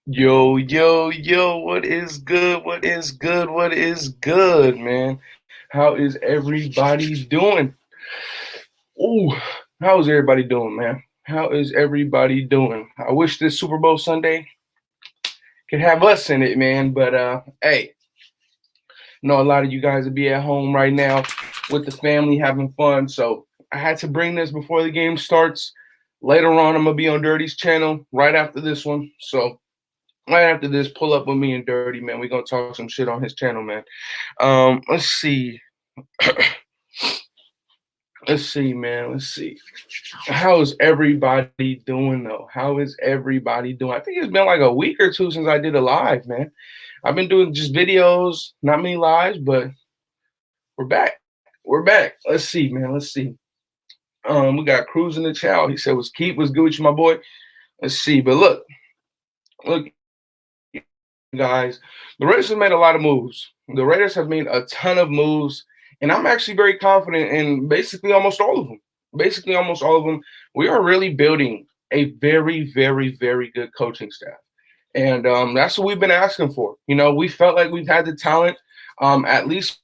Yo, yo, yo, what is good? What is good? What is good, man? How is everybody doing? Ooh, how is everybody doing, man? How is everybody doing? I wish this Super Bowl Sunday could have us in it, man. But hey, I know a lot of you guys will be at home right now with the family having fun. So I had to bring this before the game starts. Later on, I'm gonna be on Dirty's channel right after this one. So right after this, pull up with me and Dirty, man. We're gonna talk some shit on his channel, man. Let's see. Let's see, man. Let's see. How is everybody doing though? How is everybody doing? I think it's been like a week or two since I did a live, man. I've been doing just videos, not many lives, but we're back. We're back. Let's see, man. Let's see. We got Cruz in the chow. He said, "Was keep was good with you, my boy." Let's see, but look, guys. The Raiders have made a lot of moves. The Raiders have made a ton of moves, and I'm actually very confident in basically almost all of them. Basically, almost all of them. We are really building a very, very, very good coaching staff, and that's what we've been asking for. You know, we felt like we've had the talent, at least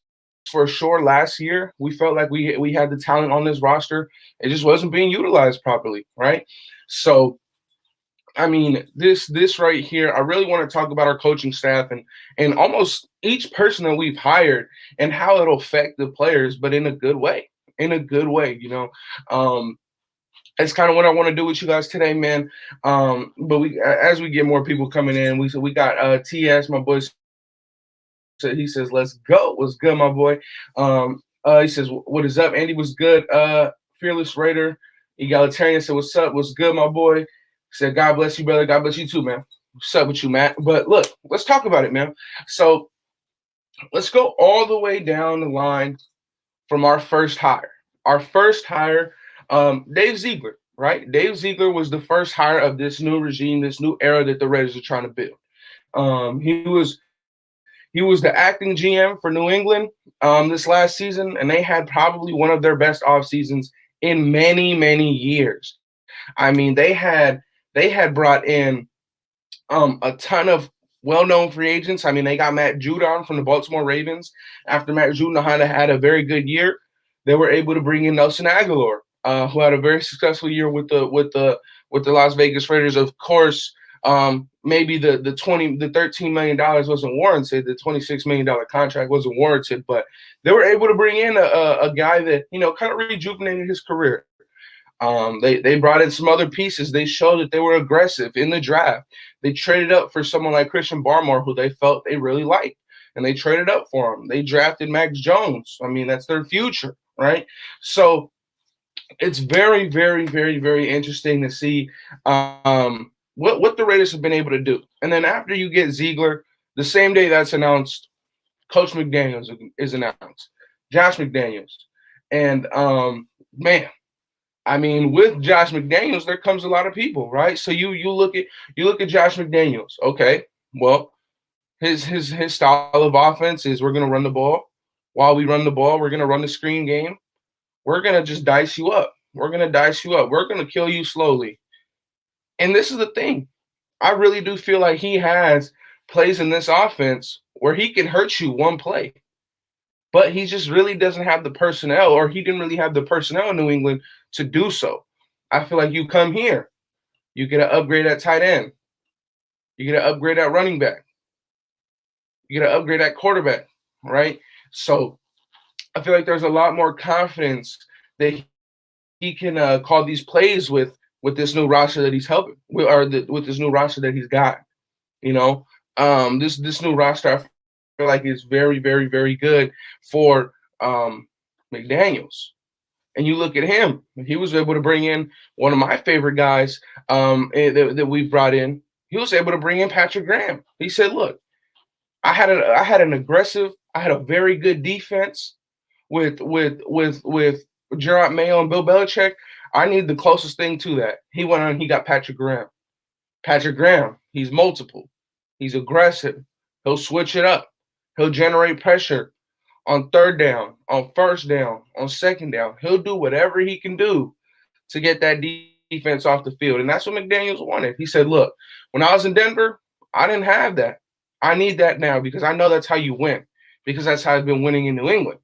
for sure. Last year, we felt like we had the talent on this roster. It just wasn't being utilized properly, right? So I mean, this right here, I really want to talk about our coaching staff and almost each person that we've hired and how it'll affect the players, but in a good way. In a good way, you know. It's kind of what I want to do with you guys today, man. But we as we get more people coming in, we got TS, my boy. He says, "Let's go." What's good, my boy? He says, "What is up?" Andy was good. Fearless Raider, Egalitarian said, "What's up? What's good, my boy?" He said, "God bless you, brother. God bless you too, man." What's up with you, Matt? But look, let's talk about it, man. So let's go all the way down the line from our first hire. Our first hire, Dave Ziegler, right? Dave Ziegler was the first hire of this new regime, this new era that the Raiders are trying to build. He was the acting GM for New England this last season, and they had probably one of their best off seasons in many, many years. I mean, they had brought in a ton of well-known free agents. I mean, they got Matt Judon from the Baltimore Ravens. After Matt Judon had a very good year, they were able to bring in Nelson Aguilar, who had a very successful year with the Las Vegas Raiders. Of course, maybe the $13 million wasn't warranted. The $26 million contract wasn't warranted, but they were able to bring in a guy that kind of rejuvenated his career. They brought in some other pieces. They showed that they were aggressive in the draft. They traded up for someone like Christian Barmore, who they felt they really liked, and they traded up for him. They drafted Max Jones. I mean, that's their future, right? So it's very, very, very, very interesting to see what the Raiders have been able to do. And then after you get Ziegler, the same day that's announced, Coach McDaniels is announced, Josh McDaniels, and man. I mean, with Josh McDaniels, there comes a lot of people, right? So you look at Josh McDaniels. Okay, well, his style of offense is we're gonna run the ball. While we run the ball, we're gonna run the screen game. We're gonna just dice you up. We're gonna dice you up. We're gonna kill you slowly. And this is the thing. I really do feel like he has plays in this offense where he can hurt you one play, but he just really doesn't have the personnel, or he didn't really have the personnel in New England to do so. I feel like you come here, you get to upgrade at tight end, you get to upgrade at running back, you get to upgrade at quarterback, right? So I feel like there's a lot more confidence that he can call these plays with this new roster that he's helping, with this new roster that he's got. You know, this new roster I feel like is very, very, very good for McDaniels. And you look at him; he was able to bring in one of my favorite guys that we've brought in. He was able to bring in Patrick Graham. He said, "Look, I had a very good defense with Gerard Mayo and Bill Belichick. I need the closest thing to that." He went on. He got Patrick Graham. Patrick Graham. He's multiple. He's aggressive. He'll switch it up. He'll generate pressure on third down, on first down, on second down. He'll do whatever he can do to get that defense off the field. And that's what McDaniels wanted. He said, look, when I was in Denver, I didn't have that. I need that now because I know that's how you win, because that's how I've been winning in New England.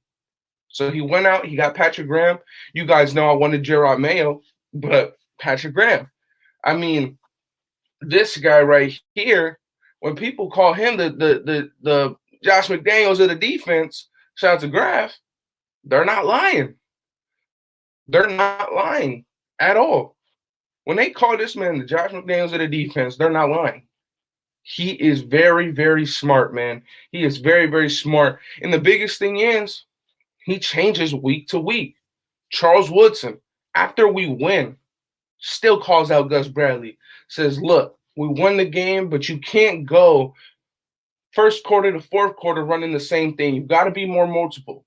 So he went out, he got Patrick Graham. You guys know I wanted Gerard Mayo, but Patrick Graham. I mean, this guy right here, when people call him the Josh McDaniels of the defense, shout out to Graf, they're not lying. They're not lying at all. When they call this man the Josh McDaniels of the defense, they're not lying. He is very, very smart, man. He is very, very smart. And the biggest thing is he changes week to week. Charles Woodson, after we win, still calls out Gus Bradley, says, look, we won the game, but you can't go first quarter to fourth quarter running the same thing. You've got to be more multiple.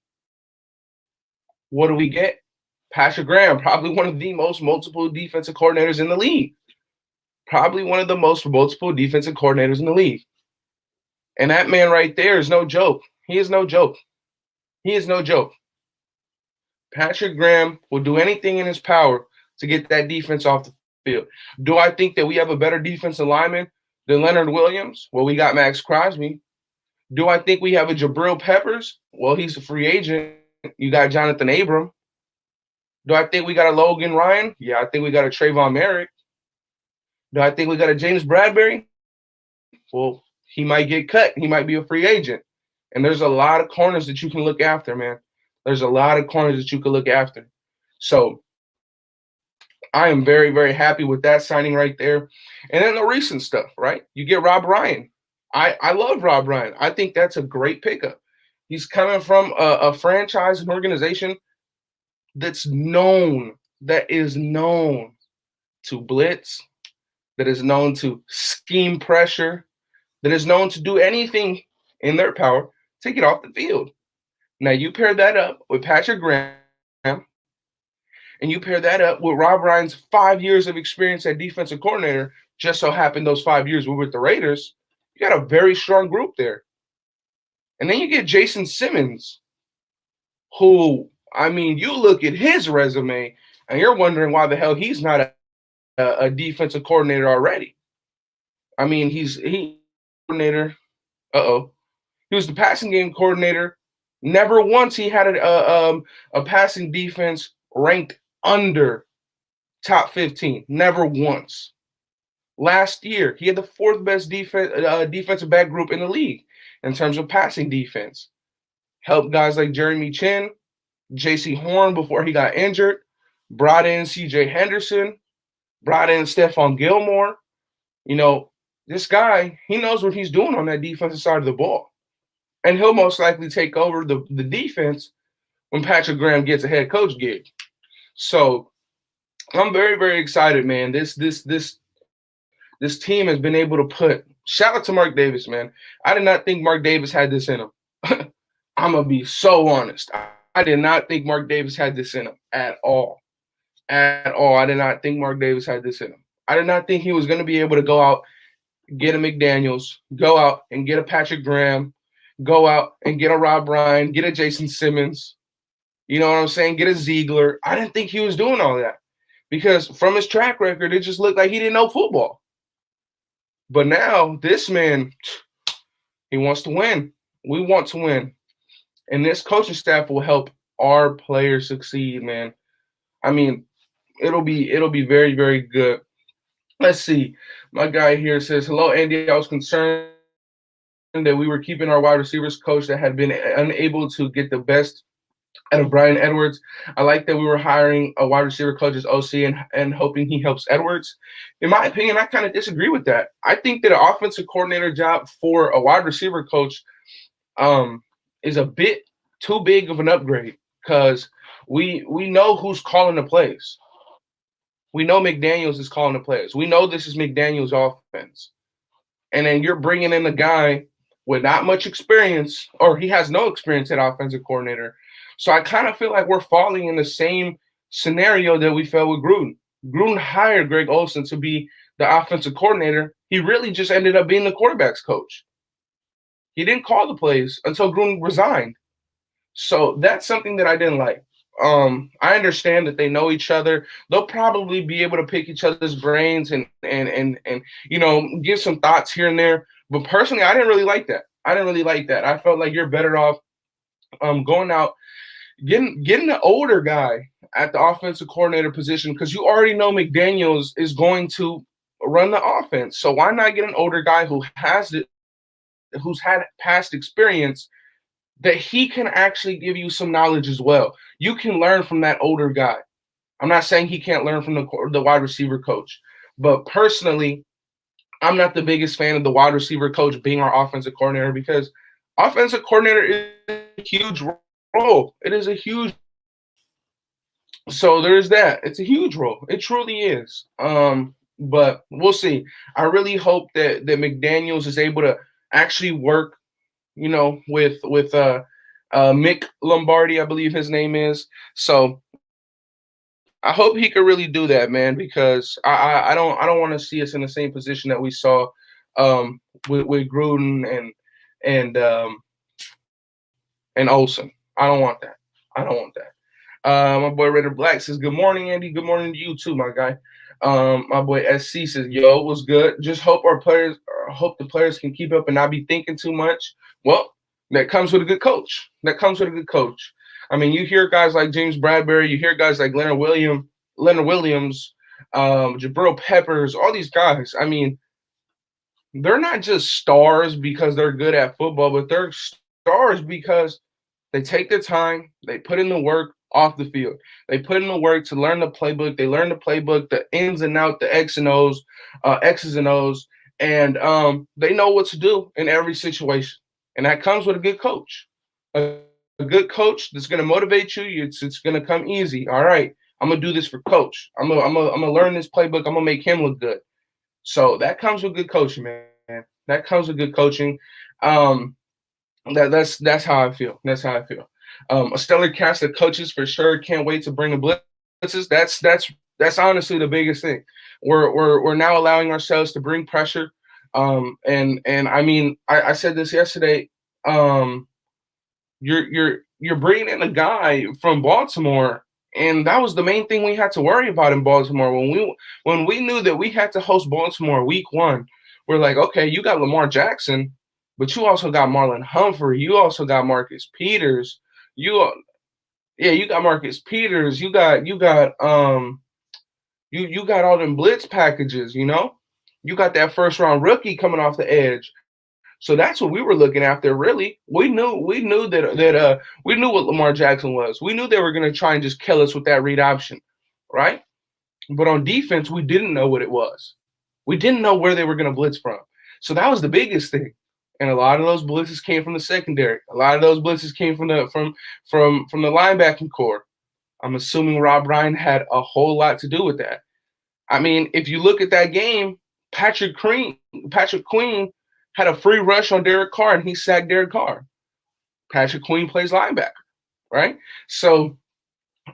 What do we get? Patrick Graham, probably one of the most multiple defensive coordinators in the league. Probably one of the most multiple defensive coordinators in the league. And that man right there is no joke. He is no joke. He is no joke. Patrick Graham will do anything in his power to get that defense off the field. Do I think that we have a better defensive lineman than Leonard Williams? Well, we got Max Crosby. Do I think we have a Jabril Peppers? Well, he's a free agent. You got Jonathan Abram. Do I think we got a Logan Ryan? Yeah, I think we got a Trayvon Merrick. Do I think we got a James Bradbury? Well, he might get cut. He might be a free agent. And there's a lot of corners that you can look after, man. There's a lot of corners that you can look after. So I am very, very happy with that signing right there. And then the recent stuff, right? You get Rob Ryan. I love Rob Ryan. I think that's a great pickup. He's coming from a franchise, an organization that is known to blitz, that is known to scheme pressure, that is known to do anything in their power to get off the field. Now, you pair that up with Patrick Graham, and you pair that up with Rob Ryan's 5 years of experience at defensive coordinator, just so happened those 5 years were with the Raiders, you got a very strong group there. And then you get Jason Simmons, who, I mean, you look at his resume, and you're wondering why the hell he's not a defensive coordinator already. I mean, he coordinator. He was the passing game coordinator. Never once he had a passing defense ranked under top 15. Never once. Last year, he had the fourth best defensive back group in the league in terms of passing defense. Helped guys like Jeremy Chin, J.C. Horn before he got injured. Brought in C.J. Henderson. Brought in Stephon Gilmore. You know, this guy, he knows what he's doing on that defensive side of the ball. And he'll most likely take over the defense when Patrick Graham gets a head coach gig. So I'm very, very excited, man. This team has been able to put – shout out to Mark Davis, man. I did not think Mark Davis had this in him. I'm going to be so honest. I did not think Mark Davis had this in him at all. At all. I did not think Mark Davis had this in him. I did not think he was going to be able to go out, get a McDaniels, go out and get a Patrick Graham, go out and get a Rob Ryan, get a Jason Simmons, you know what I'm saying, get a Ziegler. I didn't think he was doing all that because from his track record, it just looked like he didn't know football. But now this man, he wants to win. We want to win. And this coaching staff will help our players succeed, man. I mean, it'll be very, very good. Let's see. My guy here says, hello, Andy. I was concerned that we were keeping our wide receivers coach that had been unable to get the best out of Brian Edwards. I like that we were hiring a wide receiver coach as OC and hoping he helps Edwards. In my opinion, I kind of disagree with that. I think that an offensive coordinator job for a wide receiver coach is a bit too big of an upgrade because we know who's calling the plays. We know McDaniels is calling the plays. We know this is McDaniels' offense. And then you're bringing in a guy with not much experience, or he has no experience at offensive coordinator. So I kind of feel like we're falling in the same scenario that we fell with Gruden. Gruden hired Greg Olsen to be the offensive coordinator. He really just ended up being the quarterback's coach. He didn't call the plays until Gruden resigned. So that's something that I didn't like. I understand that they know each other. They'll probably be able to pick each other's brains and give some thoughts here and there. But personally, I didn't really like that. I felt like you're better off going out getting an older guy at the offensive coordinator position because you already know McDaniels is going to run the offense. So why not get an older guy who's had past experience that he can actually give you some knowledge as well. You can learn from that older guy. I'm not saying he can't learn from the wide receiver coach, but personally, I'm not the biggest fan of the wide receiver coach being our offensive coordinator because offensive coordinator is a huge role. It is a huge. So there's that. It's a huge role. It truly is. But we'll see. I really hope that McDaniels is able to actually work, with Mick Lombardi, I believe his name is. So I hope he could really do that, man, because I don't want to see us in the same position that we saw with Gruden and Olsen. I don't want that. I don't want that. My boy Raider Black says, "Good morning, Andy. Good morning to you too, my guy." My boy SC says, "Yo, it was good. Just hope the players can keep up and not be thinking too much." Well, that comes with a good coach. I mean, you hear guys like James Bradbury, you hear guys like Leonard Williams, Jabril Peppers, all these guys. I mean, they're not just stars because they're good at football, but they're stars because they take their time, they put in the work off the field. They put in the work to learn the playbook. They learn the playbook, the ins and outs, the X's and O's, and they know what to do in every situation. And that comes with a good coach. A good coach that's going to motivate you. It's going to come easy. All right, I'm going to do this for coach. I'm gonna learn this playbook. I'm going to make him look good. So that comes with good coaching, man. That comes with good coaching. That's how I feel. A stellar cast of coaches for sure. Can't wait to bring the blitzes. That's honestly the biggest thing. We're now allowing ourselves to bring pressure. And I mean, I said this yesterday. You're bringing in a guy from Baltimore, and that was the main thing we had to worry about in Baltimore when we knew that we had to host Baltimore week 1. We're like, okay, you got Lamar Jackson, but you also got Marlon Humphrey. You also got Marcus Peters. You got Marcus Peters. You got all them blitz packages. You got that first round rookie coming off the edge. So that's what we were looking after. Really, we knew that we knew what Lamar Jackson was. We knew they were going to try and just kill us with that read option, right? But on defense, we didn't know what it was. We didn't know where they were going to blitz from. So that was the biggest thing. And a lot of those blitzes came from the secondary. A lot of those blitzes came from the linebacking core. I'm assuming Rob Ryan had a whole lot to do with that. I mean, if you look at that game, Patrick Queen had a free rush on Derek Carr, and he sacked Derek Carr. Patrick Queen plays linebacker, right? So,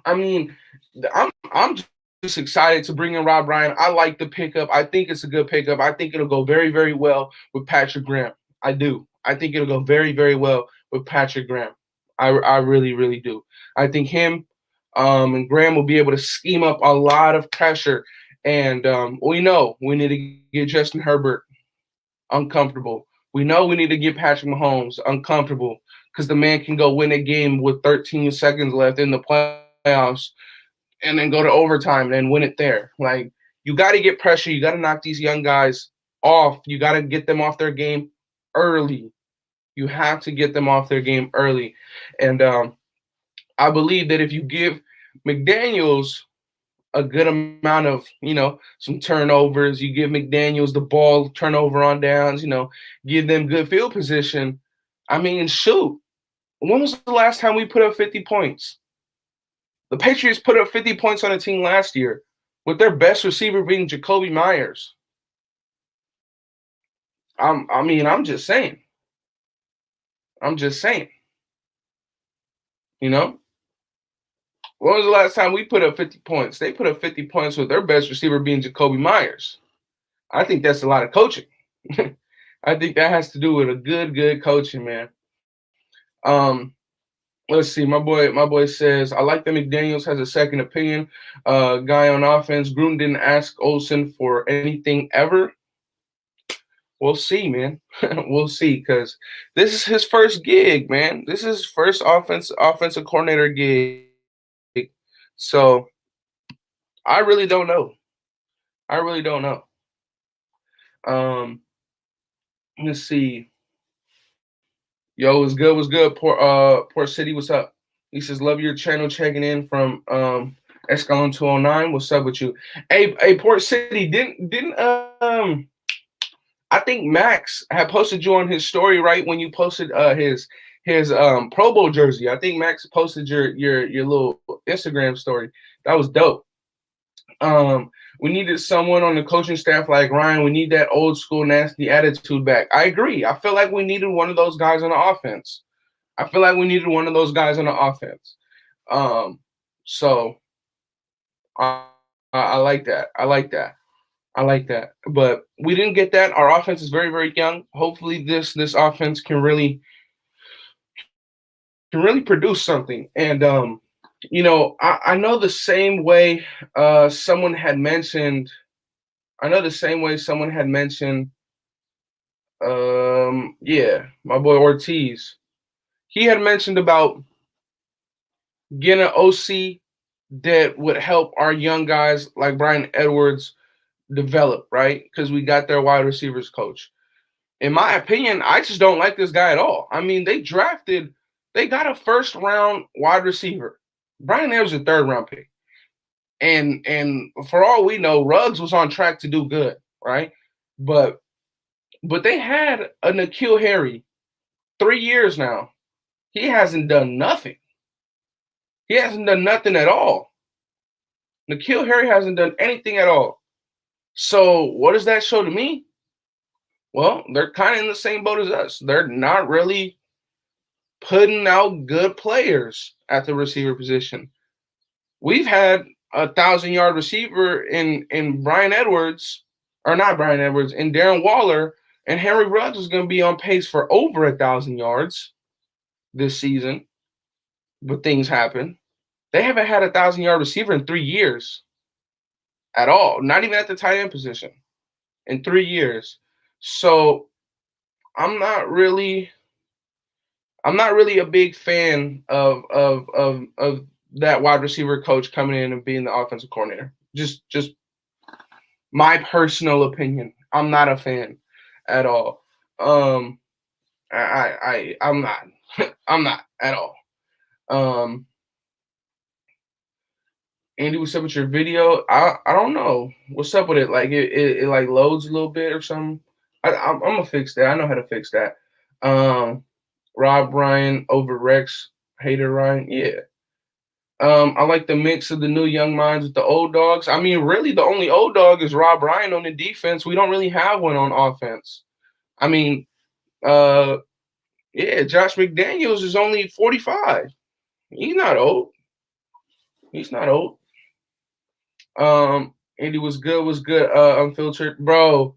I mean, I'm just excited to bring in Rob Ryan. I like the pickup. I think it's a good pickup. I think it'll go very, very well with Patrick Graham. I do. I think it'll go very, very well with Patrick Graham. I really, really do. I think him and Graham will be able to scheme up a lot of pressure. And we know we need to get Justin Herbert uncomfortable. We know we need to get Patrick Mahomes uncomfortable because the man can go win a game with 13 seconds left in the playoffs and then go to overtime and win it there. Like, you got to get pressure. You got to knock these young guys off. You got to get them off their game early. You have to get them off their game early. And I believe that if you give McDaniels a good amount of, some turnovers, you give McDaniels the ball turnover on downs, give them good field position. I mean, shoot, when was the last time we put up 50 points? The Patriots put up 50 points on a team last year with their best receiver being Jacoby Myers. I'm just saying. When was the last time we put up 50 points? They put up 50 points with their best receiver being Jacoby Myers. I think that's a lot of coaching. I think that has to do with a good coaching, man. Let's see. My boy says, I like that McDaniels has a second opinion. Guy on offense. Gruden didn't ask Olsen for anything ever. We'll see, man. We'll see, because this is his first gig, man. This is his first offensive coordinator gig. So I really don't know. I really don't know. Um, let's see. Yo, what's good? What's good? Port City, what's up? He says, love your channel, checking in from Escalon 209. What's up with you? Hey, Port City, didn't I think Max had posted you on his story, right? When you posted his Pro Bowl jersey. I think Max posted your little Instagram story. That was dope. We needed someone on the coaching staff like Ryan. We need that old school nasty attitude back. I agree. I feel like we needed one of those guys on the offense. I feel like we needed one of those guys on the offense. So I like that. I like that. I like that. But we didn't get that. Our offense is very, very young. Hopefully this offense can really produce something. And I know the same way someone had mentioned. I know the same way someone had mentioned. Yeah, my boy Ortiz. He had mentioned about getting an OC that would help our young guys like Brian Edwards develop, right? Because we got their wide receivers coach. In my opinion, I just don't like this guy at all. I mean, they got a first round wide receiver. Brian Edwards a third round pick. And for all we know, Ruggs was on track to do good, right? But they had a N'Keal Harry 3 years now. He hasn't done nothing. He hasn't done nothing at all. N'Keal Harry hasn't done anything at all. So what does that show to me? Well, they're kind of in the same boat as us. They're not really putting out good players at the receiver position. We've had a 1,000-yard receiver in Brian Edwards, or not Brian Edwards, in Darren Waller, and Henry Ruggs is going to be on pace for over 1,000 yards this season. But things happen. They haven't had a 1,000-yard receiver in 3 years at all, not even at the tight end position in 3 years. So I'm not really a big fan of that wide receiver coach coming in and being the offensive coordinator. Just my personal opinion. I'm not a fan at all. I'm not. I'm not at all. Andy, what's up with your video? I don't know. What's up with it? Like it like loads a little bit or something. I'm gonna fix that. I know how to fix that. Rob Ryan over Rex. Hater Ryan. Yeah. I like the mix of the new young minds with the old dogs. I mean, really, the only old dog is Rob Ryan on the defense. We don't really have one on offense. I mean, yeah, Josh McDaniels is only 45. He's not old. He's not old. Andy was good. Unfiltered, bro.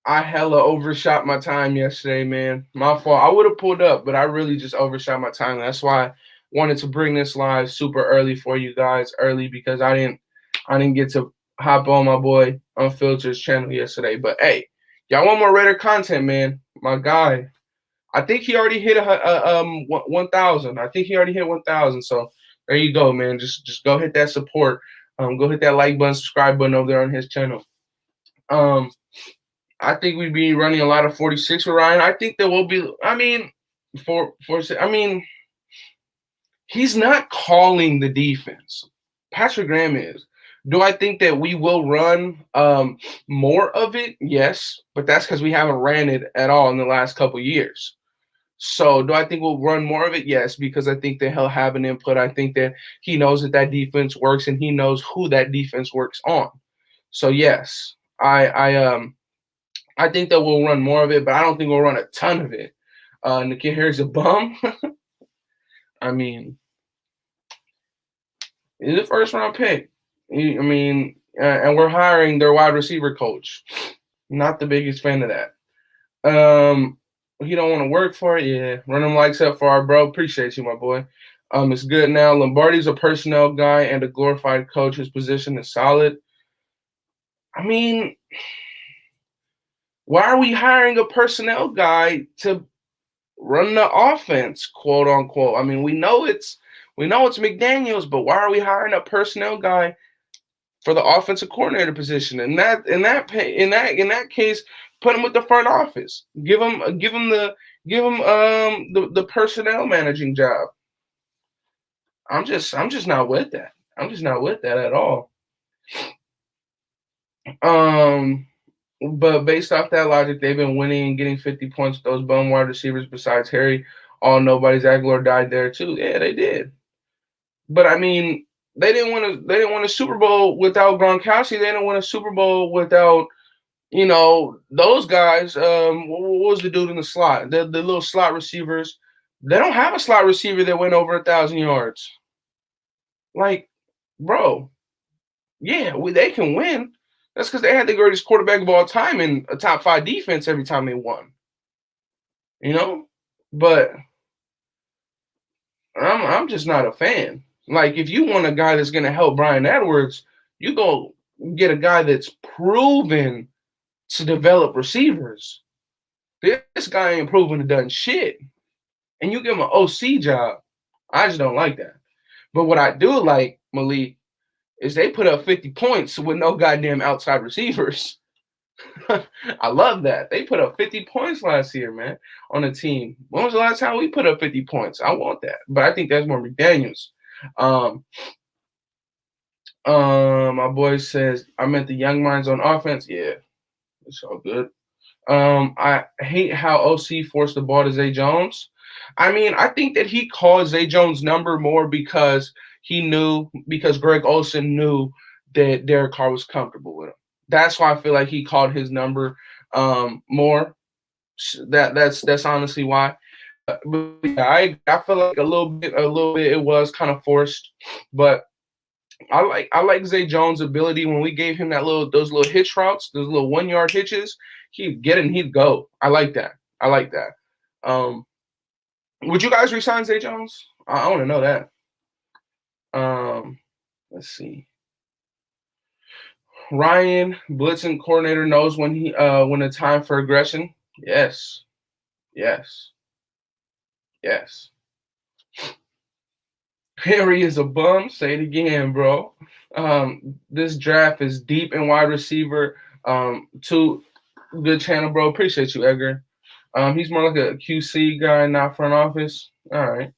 I hella overshot my time yesterday, man. My fault. I would have pulled up, but I really just overshot my time. That's why I wanted to bring this live super early for you guys, because I didn't get to hop on my boy Unfiltered's channel yesterday. But hey, y'all want more Raider content, man? My guy, I think he already hit 1,000. I think he already hit 1,000. So there you go, man. Just go hit that support. Go hit that like button, subscribe button over there on his channel. I think we'd be running a lot of 46 with Ryan. I think there will be. I mean, he's not calling the defense. Patrick Graham is. Do I think that we will run more of it? Yes, but that's because we haven't ran it at all in the last couple years. So do I think we'll run more of it? Yes, because I think that he'll have an input. I think that he knows that defense works and he knows who that defense works on. So yes, I think that we'll run more of it, but I don't think we'll run a ton of it. N'Keal Harry's a bum. I mean, he's a first-round pick. And we're hiring their wide receiver coach. Not the biggest fan of that. He don't want to work for it. Yeah, run them lights up for our bro. Appreciate you, my boy. It's good now. Lombardi's a personnel guy and a glorified coach. His position is solid. I mean, why are we hiring a personnel guy to run the offense, quote unquote? I mean, we know it's McDaniels, but why are we hiring a personnel guy for the offensive coordinator position? And in that case, put him with the front office. Give him the personnel managing job. I'm just not with that. I'm just not with that at all. Um, but based off that logic, they've been winning and getting 50 points with those bum wide receivers besides Harry. All nobody. Ziegler died there too. Yeah, they did. But I mean, they didn't win a Super Bowl without Gronkowski. They didn't win a Super Bowl without those guys. What was the dude in the slot? The little slot receivers. They don't have a slot receiver that went over 1,000 yards. Like, bro, yeah, they can win. That's because they had the greatest quarterback of all time and a top 5 defense every time they won. You know, but I'm just not a fan. Like, if you want a guy that's going to help Brian Edwards, you go get a guy that's proven to develop receivers. This guy ain't proven to done shit, and you give him an OC job. I just don't like that. But what I do like, Malik, is they put up 50 points with no goddamn outside receivers. I love that. They put up 50 points last year, man, on the team. When was the last time we put up 50 points? I want that. But I think that's more McDaniels. Um, my boy says, I meant the young minds on offense. Yeah, it's all good. I hate how OC forced the ball to Zay Jones. I mean, I think that he called Zay Jones' number more because Greg Olsen knew that Derek Carr was comfortable with him. That's why I feel like he called his number more. That's honestly why. But yeah, I feel like a little bit it was kind of forced, but I like Zay Jones' ability when we gave him those little hitch routes, those little 1 yard hitches. He'd get it and he'd go. I like that. I like that. Would you guys resign Zay Jones? I want to know that. Let's see. Ryan, blitzing coordinator, knows when the time for aggression. Yes, yes, yes. Harry is a bum. Say it again, bro. This draft is deep in wide receiver. Two good channel, bro. Appreciate you, Edgar. He's more like a QC guy, not front office. All right.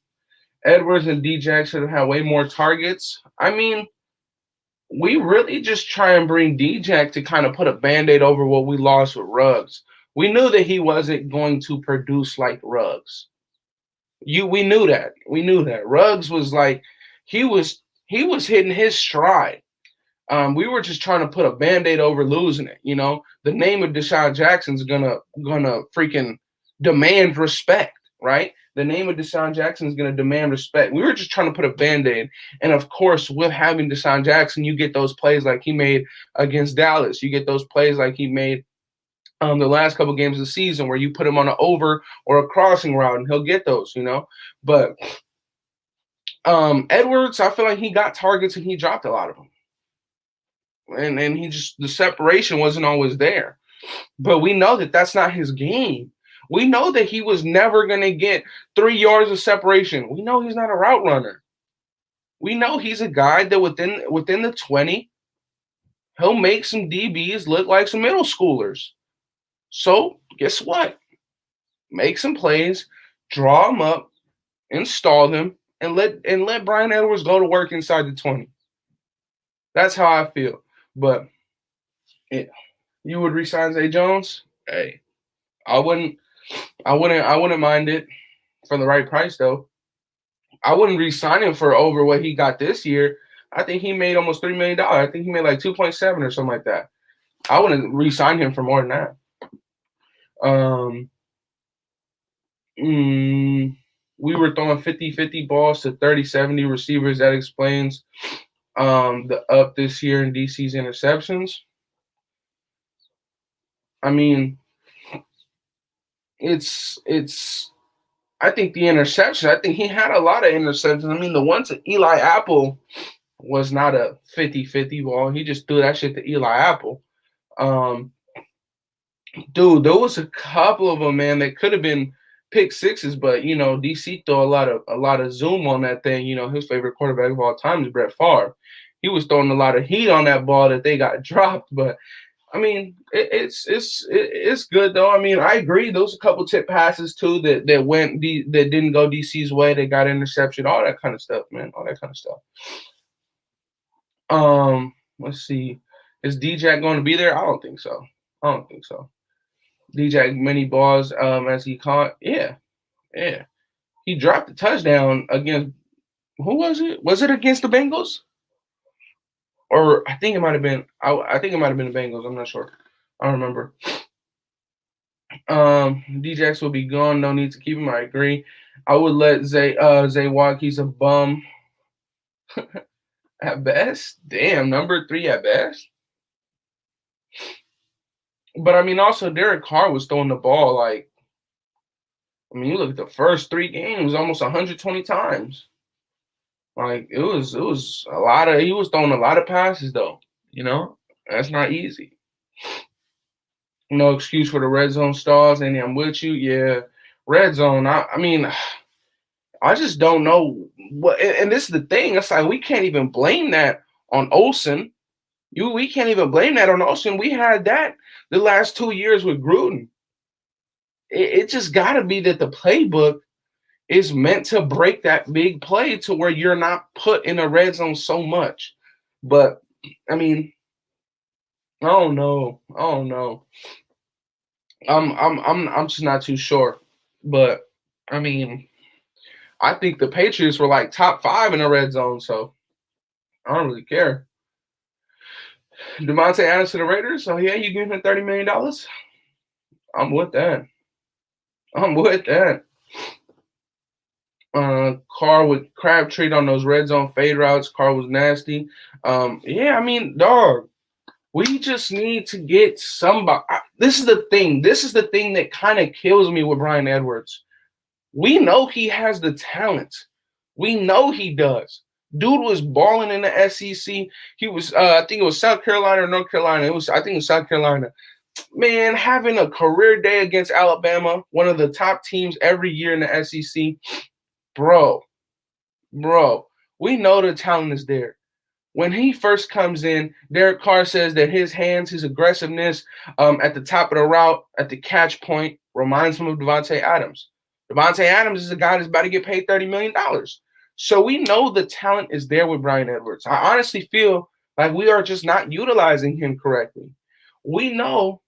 Edwards and D-Jack should have had way more targets. I mean, we really just try and bring D-Jack to kind of put a Band-Aid over what we lost with Ruggs. We knew that he wasn't going to produce like Ruggs. We knew that. We knew that. Ruggs was like he was hitting his stride. We were just trying to put a Band-Aid over losing it. The name of Deshaun Jackson's gonna freaking demand respect, right? The name of Deshaun Jackson is gonna demand respect. We were just trying to put a Band-Aid, and of course, with having Deshaun Jackson, you get those plays like he made against Dallas. You get those plays like he made the last couple games of the season where you put him on an over or a crossing route, and he'll get those. But Edwards, I feel like he got targets and he dropped a lot of them. And the separation wasn't always there. But we know that that's not his game. We know that he was never going to get 3 yards of separation. We know he's not a route runner. We know he's a guy that within the 20, he'll make some DBs look like some middle schoolers. So guess what? Make some plays, draw them up, install them, and let Brian Edwards go to work inside the 20. That's how I feel. But yeah, you would resign Zay Jones? Hey, I wouldn't mind it for the right price though. I wouldn't resign him for over what he got this year. I think he made almost $3 million. I think he made like 2.7 or something like that. I wouldn't resign him for more than that. We were throwing 50-50 balls to 30-70 receivers. That explains the up this year in DC's interceptions. I mean, it's I think the interception. I think he had a lot of interceptions. I mean, the one to Eli Apple was not a 50-50 ball. He just threw that shit to Eli Apple. Um, Dude, there was a couple of them, man, that could have been pick sixes, but DC threw a lot of zoom on that thing. His favorite quarterback of all time is Brett Favre. He was throwing a lot of heat on that ball that they got dropped, but I mean, it's good though. I mean, I agree. Those a couple tip passes too that didn't go DC's way. They got interception, all that kind of stuff, man. All that kind of stuff. Let's see. Is D-Jack going to be there? I don't think so. D-Jack many balls as he caught. Yeah. He dropped the touchdown against who was it? Was it against the Bengals? Or I think it might have been. I think it might have been the Bengals. I'm not sure. I don't remember. Djax will be gone. No need to keep him. I agree. I would let Zay walk. He's a bum at best. Damn, number 3 at best. But I mean, also Derek Carr was throwing the ball like. I mean, you look at the first 3 games, almost 120 times. Like it was a lot of. He was throwing a lot of passes though. That's not easy. No excuse for the red zone stalls, and I'm with you. Yeah, red zone. I mean, I just don't know what. And this is the thing. It's like we can't even blame that on Olsen. We can't even blame that on Olsen. We had that the last 2 years with Gruden. It just got to be that the playbook is meant to break that big play to where you're not put in a red zone so much. But I mean, I don't know. I'm just not too sure. But I mean, I think the Patriots were like top 5 in the red zone, so I don't really care. Devontae Adams to the Raiders. So yeah, you giving him $30 million? I'm with that. Carr with Crabtree on those red zone fade routes. Carr was nasty. Yeah, I mean, dog. We just need to get somebody. This is the thing. This is the thing that kind of kills me with Bryan Edwards. We know he has the talent. We know he does. Dude was balling in the SEC. He was, I think it was South Carolina or North Carolina. I think it was South Carolina. Man, having a career day against Alabama, one of the top teams every year in the SEC. Bro, we know the talent is there. When he first comes in, Derek Carr says that his hands, his aggressiveness at the top of the route, at the catch point, reminds him of Devontae Adams. Devontae Adams is a guy that's about to get paid $30 million. So we know the talent is there with Bryan Edwards. I honestly feel like we are just not utilizing him correctly. We know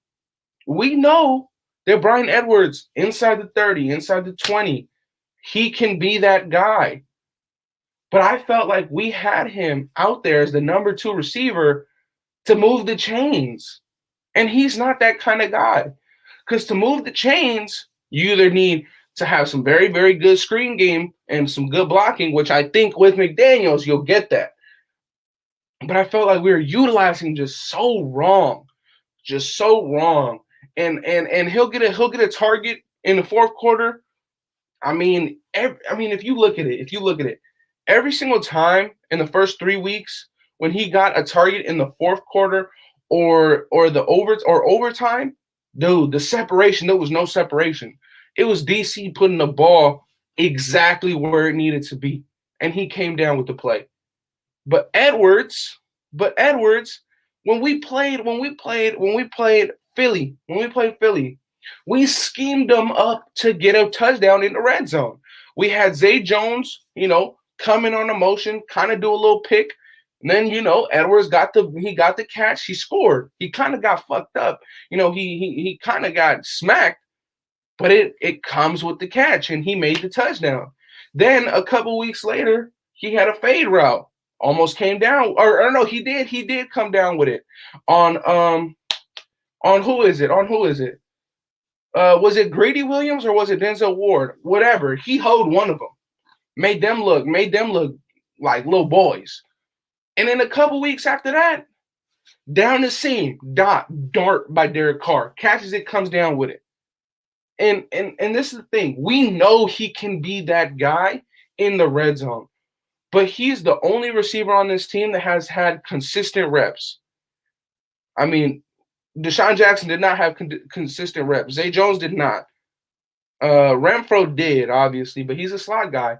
that Bryan Edwards, inside the 30, inside the 20, he can be that guy. But I felt like we had him out there as the number 2 receiver to move the chains. And he's not that kind of guy. Because to move the chains, you either need to have some very, very good screen game and some good blocking, which I think with McDaniels, you'll get that. But I felt like we were utilizing just so wrong. And he'll get a target in the fourth quarter. I mean, if you look at it, every single time in the first 3 weeks when he got a target in the fourth quarter or overtime, dude, the separation, there was no separation. It was DC putting the ball exactly where it needed to be, and he came down with the play. But Edwards, when we played Philly, we schemed them up to get a touchdown in the red zone. We had Zay Jones, come in on a motion, kind of do a little pick. And then, Edwards got the catch. He scored. He kind of got fucked up. He kind of got smacked, but it comes with the catch, and he made the touchdown. Then a couple weeks later, he had a fade route. Almost came down. Or no, he did come down with it. On who is it? Was it Grady Williams or was it Denzel Ward? Whatever. He hoed one of them. Made them look like little boys. And then a couple weeks after that, down the seam, dart by Derek Carr. Catches it, comes down with it. And this is the thing. We know he can be that guy in the red zone, but he's the only receiver on this team that has had consistent reps. I mean, Deshaun Jackson did not have consistent reps. Zay Jones did not. Renfro did, obviously, but he's a slot guy.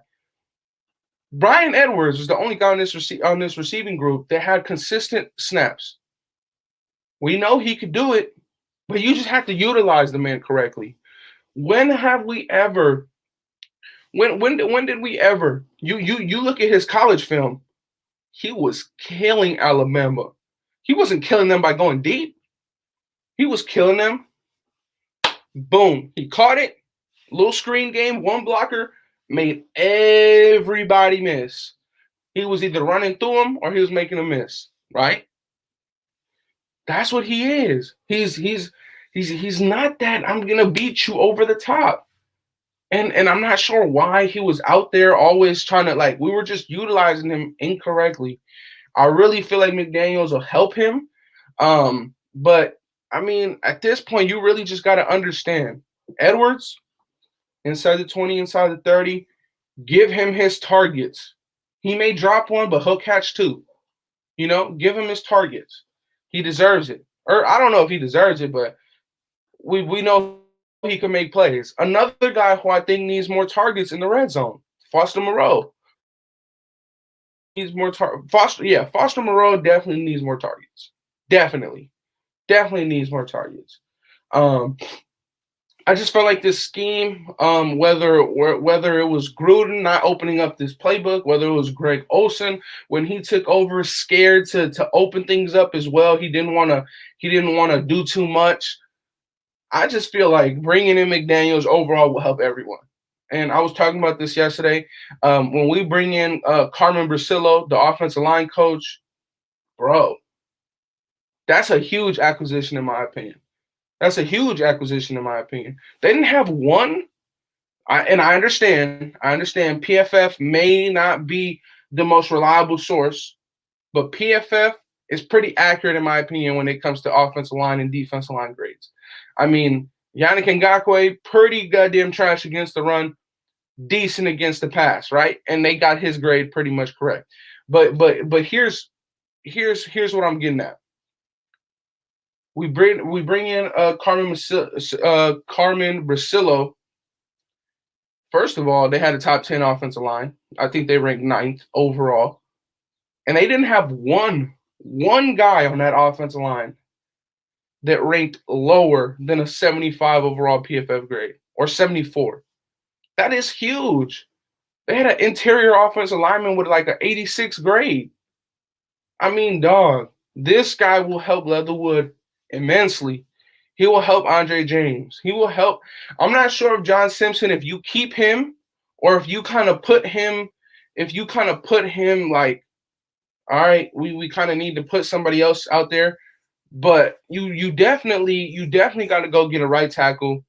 Bryan Edwards was the only guy on this receiving group that had consistent snaps. We know he could do it, but you just have to utilize the man correctly. When have we ever? When did we ever? You look at his college film. He was killing Alabama. He wasn't killing them by going deep. He was killing them. Boom. He caught it. Little screen game, one blocker, made everybody miss. He was either running through them or he was making a miss, right? That's what he is. He's not that I'm gonna beat you over the top. And I'm not sure why he was out there always trying to, we were just utilizing him incorrectly. I really feel like McDaniels will help him. But I mean, at this point, you really just got to understand Edwards inside the 20, inside the 30, give him his targets. He may drop one, but he'll catch two. Give him his targets. He deserves it. Or I don't know if he deserves it, but we know he can make plays. Another guy who I think needs more targets in the red zone, Foster Moreau. Needs more Foster Moreau definitely needs more targets. Definitely needs more targets. I just felt like this scheme, whether it was Gruden not opening up this playbook, whether it was Greg Olsen when he took over, scared to open things up as well. He didn't want to do too much. I just feel like bringing in McDaniels overall will help everyone. And I was talking about this yesterday. When we bring in Carmen Brasillo, the offensive line coach, bro, that's a huge acquisition in my opinion. That's a huge acquisition in my opinion. They didn't have one, and I understand. PFF may not be the most reliable source, but PFF is pretty accurate in my opinion when it comes to offensive line and defensive line grades. I mean, Yannick Ngakoue, pretty goddamn trash against the run, decent against the pass, right? And they got his grade pretty much correct. But here's what I'm getting at. We bring in Carmen Brasillo. First of all, they had a top 10 offensive line. I think they ranked 9th overall. And they didn't have one guy on that offensive line that ranked lower than a 75 overall PFF grade or 74. That is huge. They had an interior offensive lineman with like an 86 grade. I mean, dog, this guy will help Leatherwood immensely. He will help Andre James. He will help. I'm not sure if John Simpson, if you keep him or if you kind of put him like, all right, we kind of need to put somebody else out there. But you definitely got to go get a right tackle,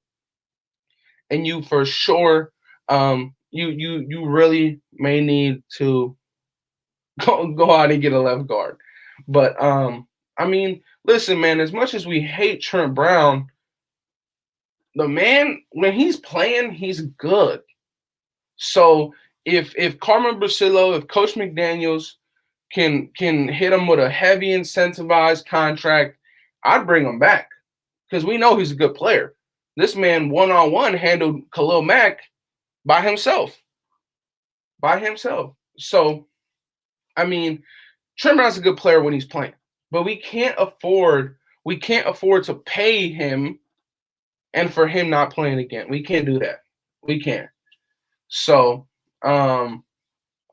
and you for sure you really may need to go out and get a left guard. But I mean, listen, man, as much as we hate Trent Brown, the man, when he's playing, he's good. So if Carmen Brasillo, if Coach McDaniels can hit him with a heavy incentivized contract, I'd bring him back because we know he's a good player. This man one-on-one handled Khalil Mack by himself. So, I mean, Trent Brown's a good player when he's playing, but we can't afford to pay him and for him not playing again. We can't do that. We can't. So,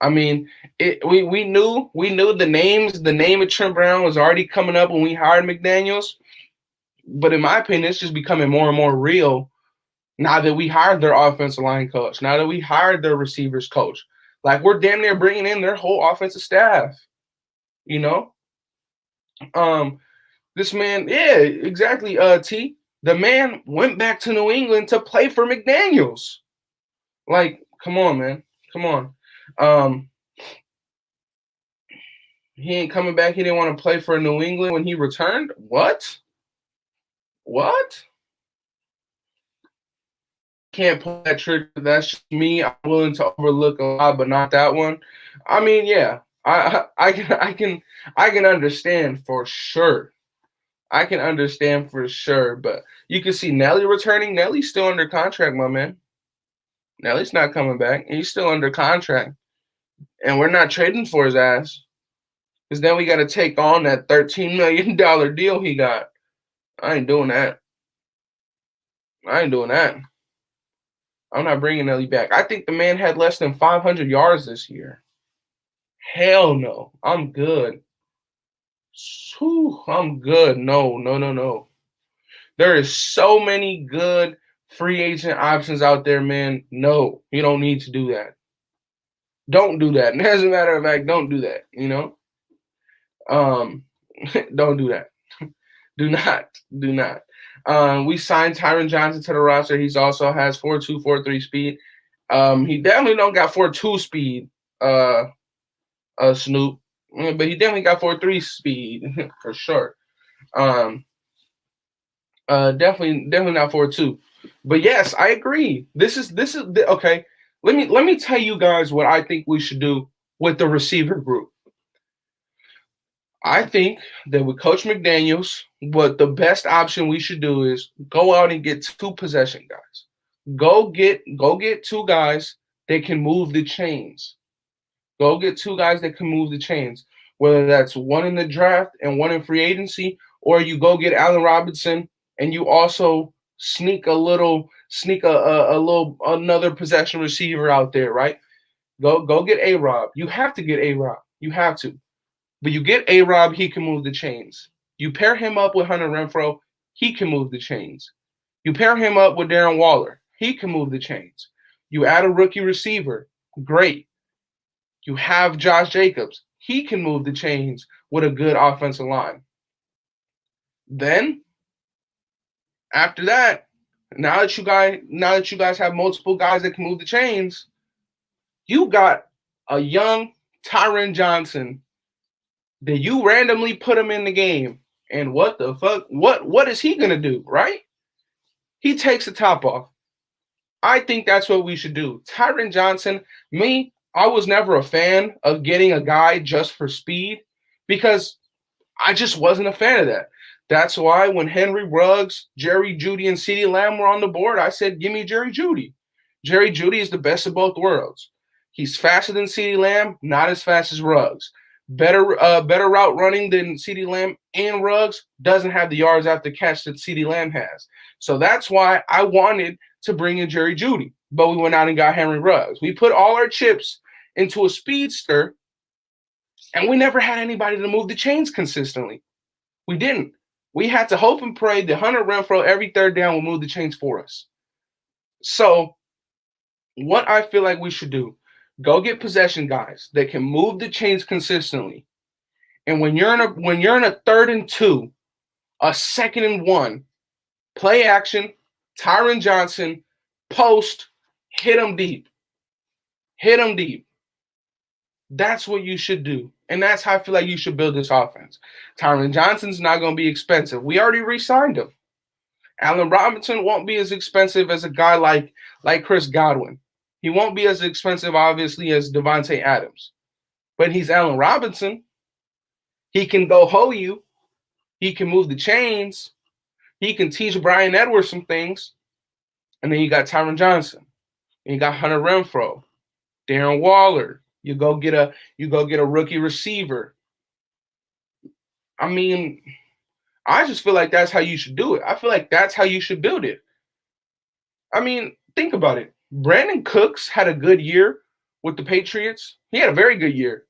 I mean, we knew the name of Trent Brown was already coming up when we hired McDaniels. But in my opinion, it's just becoming more and more real now that we hired their offensive line coach, now that we hired their receivers coach. Like, we're damn near bringing in their whole offensive staff, you know? This man, yeah, exactly, T. The man went back to New England to play for McDaniels. Like, come on, man. Come on. He ain't coming back. He didn't want to play for New England when he returned? What? can't pull that trigger. That's just me. I'm willing to overlook a lot, but not that one. I mean, yeah, I can understand for sure. I can understand for sure, but you can see Nelly returning. Nelly's still under contract, my man. Nelly's not coming back. He's still under contract, and we're not trading for his ass because then we got to take on that $13 million deal he got. I ain't doing that. I ain't doing that. I'm not bringing Nelly back. I think the man had less than 500 yards this year. Hell no. I'm good. Whew, I'm good. No, no, no, no. There is so many good free agent options out there, man. No, you don't need to do that. Don't do that. And as a matter of fact, don't do that, you know? Don't do that. Do not. Do not. We signed Tyron Johnson to the roster. He's also has 4.2, 4.3 speed. He definitely don't got 4.2 speed, Snoop, but he definitely got 4.3 speed for sure. Definitely not 4.2. But yes, I agree. This is okay. Let me tell you guys what I think we should do with the receiver group. I think that with Coach McDaniels, what the best option we should do is go out and get 2 possession guys. Go get 2 guys that can move the chains. Go get 2 guys that can move the chains, whether that's one in the draft and one in free agency, or you go get Allen Robinson and you also sneak another possession receiver out there, right? Go get A-Rob. You have to get A-Rob. You have to. But you get A-Rob, he can move the chains. You pair him up with Hunter Renfrow, he can move the chains. You pair him up with Darren Waller, he can move the chains. You add a rookie receiver, great. You have Josh Jacobs, he can move the chains with a good offensive line. Then, after that, now that you guys have multiple guys that can move the chains, you got a young Tyron Johnson that you randomly put him in the game, and what the fuck? What is he gonna do, right? He takes the top off. I think that's what we should do. Tyron Johnson, I was never a fan of getting a guy just for speed because I just wasn't a fan of that. That's why when Henry Ruggs, Jerry Jeudy, and CeeDee Lamb were on the board, I said, give me Jerry Jeudy. Jerry Jeudy is the best of both worlds. He's faster than CeeDee Lamb, not as fast as Ruggs. Better route running than CeeDee Lamb, and Ruggs doesn't have the yards after catch that CeeDee Lamb has. So that's why I wanted to bring in Jerry Jeudy, but we went out and got Henry Ruggs. We put all our chips into a speedster, and we never had anybody to move the chains consistently. We didn't. We had to hope and pray that Hunter Renfrow every third down will move the chains for us. So what I feel like we should do, go get possession guys that can move the chains consistently. And when you're in a 3rd and 2, a 2nd and 1, play action, Tyron Johnson, post, hit him deep. Hit him deep. That's what you should do. And that's how I feel like you should build this offense. Tyron Johnson's not going to be expensive. We already re-signed him. Allen Robinson won't be as expensive as a guy like Chris Godwin. He won't be as expensive, obviously, as Devontae Adams. But he's Allen Robinson. He can go hoe you. He can move the chains. He can teach Brian Edwards some things. And then you got Tyron Johnson. And you got Hunter Renfrow, Darren Waller. You go get a rookie receiver. I mean, I just feel like that's how you should do it. I feel like that's how you should build it. I mean, think about it. Brandon Cooks had a good year with the Patriots. He had a very good year.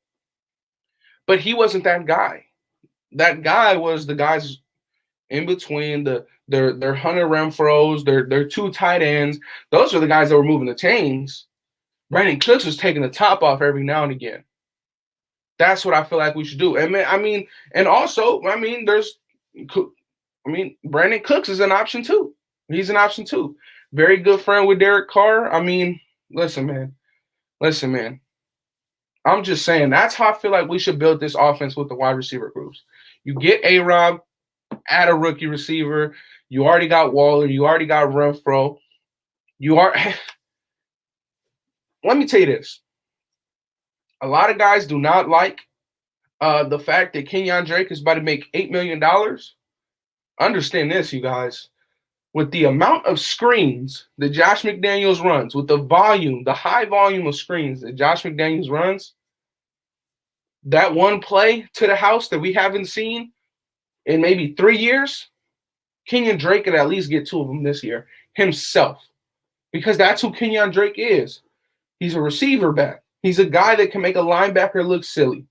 But he wasn't that guy. That guy was the guys in between their Hunter Renfrows, their 2 tight ends. Those are the guys that were moving the chains. Brandon Cooks was taking the top off every now and again. That's what I feel like we should do. And Brandon Cooks is an option too. He's an option too. Very good friend with Derek Carr. I mean, listen, man. I'm just saying that's how I feel like we should build this offense with the wide receiver groups. You get A-Rob, add a rookie receiver. You already got Waller. You already got Renfrow. You are. Let me tell you this. A lot of guys do not like the fact that Kenyon Drake is about to make $8 million. Understand this, you guys. With the amount of screens that Josh McDaniels runs, with the volume, the high volume of screens that Josh McDaniels runs, that one play to the house that we haven't seen in maybe 3 years, Kenyon Drake could at least get 2 of them this year himself. Because that's who Kenyon Drake is. He's a receiver back. He's a guy that can make a linebacker look silly.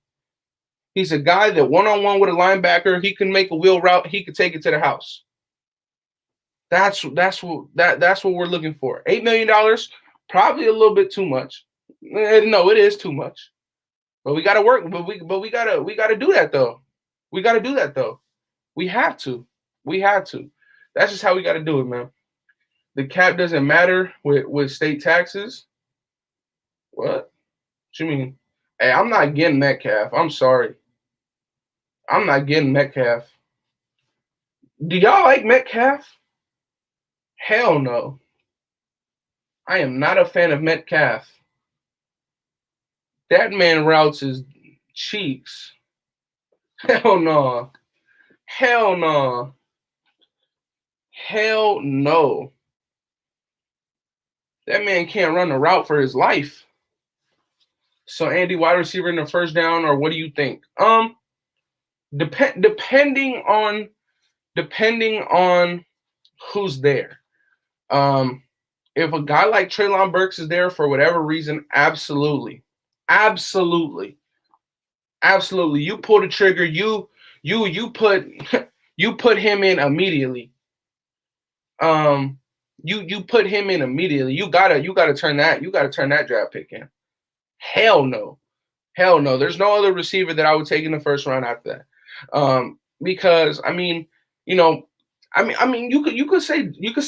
He's a guy that one-on-one with a linebacker, he can make a wheel route, he could take it to the house. That's what we're looking for. $8 million, probably a little bit too much. No, it is too much. But we gotta work. But we gotta do that though. We gotta do that though. We have to. We have to. That's just how we gotta do it, man. The cap doesn't matter with state taxes. What you mean? Hey, I'm not getting Metcalf. I'm sorry. I'm not getting Metcalf. Do y'all like Metcalf? Hell no. I am not a fan of Metcalf. That man routes his cheeks. Hell no. Hell no. Hell no. That man can't run a route for his life. So Andy, wide receiver in the first down, or what do you think? Depending on who's there. If a guy like Treylon Burks is there for whatever reason, absolutely. Absolutely. Absolutely. You pull the trigger, you put you put him in immediately. You put him in immediately. You gotta turn that draft pick in. Hell no. Hell no. There's no other receiver that I would take in the first round after that. Because I mean, you could say Jamo. You could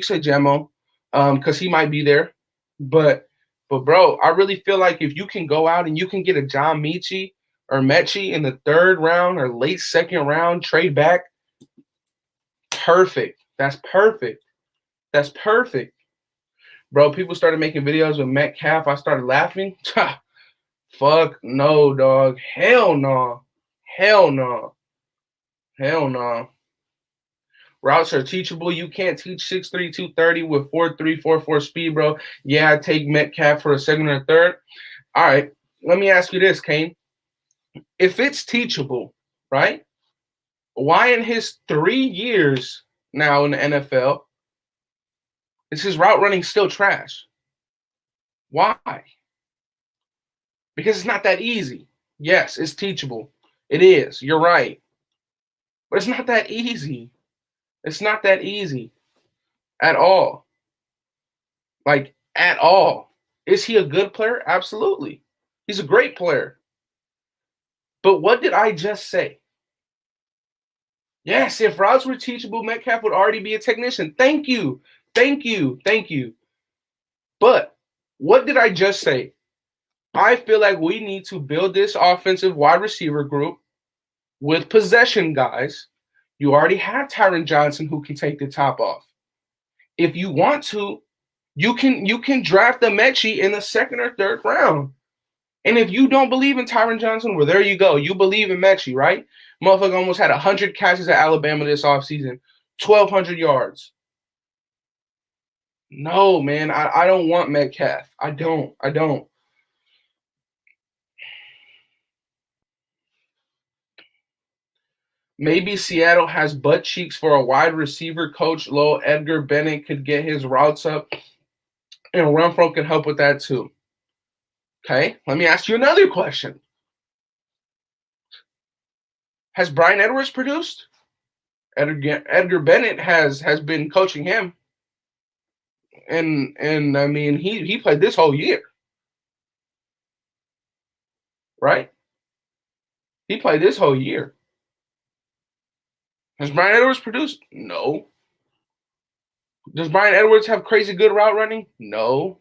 say Jamo, because he might be there. But bro, I really feel like if you can go out and you can get a John Mechie or Mechie in the 3rd round or late 2nd round, trade back, perfect. That's perfect. That's perfect. Bro, people started making videos with Metcalf. I started laughing. Fuck no, dog. Hell no. Hell no. Hell no. Routes are teachable. You can't teach 6'3", 230 with 4'3", 4'4" speed, bro. Yeah, I take Metcalf for a 2nd or 3rd. All right, let me ask you this, Kane. If it's teachable, right, why in his 3 years now in the NFL is his route running still trash? Why? Because it's not that easy. Yes, it's teachable. It is. You're right. But it's not that easy. It's not that easy at all. Like, at all. Is he a good player? Absolutely. He's a great player. But what did I just say? Yes, if routes were teachable, Metcalf would already be a technician. Thank you. Thank you. Thank you. But what did I just say? I feel like we need to build this offensive wide receiver group with possession guys. You already have Tyron Johnson who can take the top off. If you want to, you can draft the Mechie in the 2nd or 3rd round. And if you don't believe in Tyron Johnson, well, there you go. You believe in Mechie, right? Motherfucker almost had 100 catches at Alabama this offseason, 1,200 yards. No, man, I don't want Metcalf. I don't. Maybe Seattle has butt cheeks for a wide receiver coach. Low Edgar Bennett could get his routes up, and Renfro can help with that too. Okay, let me ask you another question. Has Brian Edwards produced? Edgar Bennett has been coaching him, and I mean he played this whole year, right? He played this whole year. Has Brian Edwards produced? No. Does Brian Edwards have crazy good route running? No.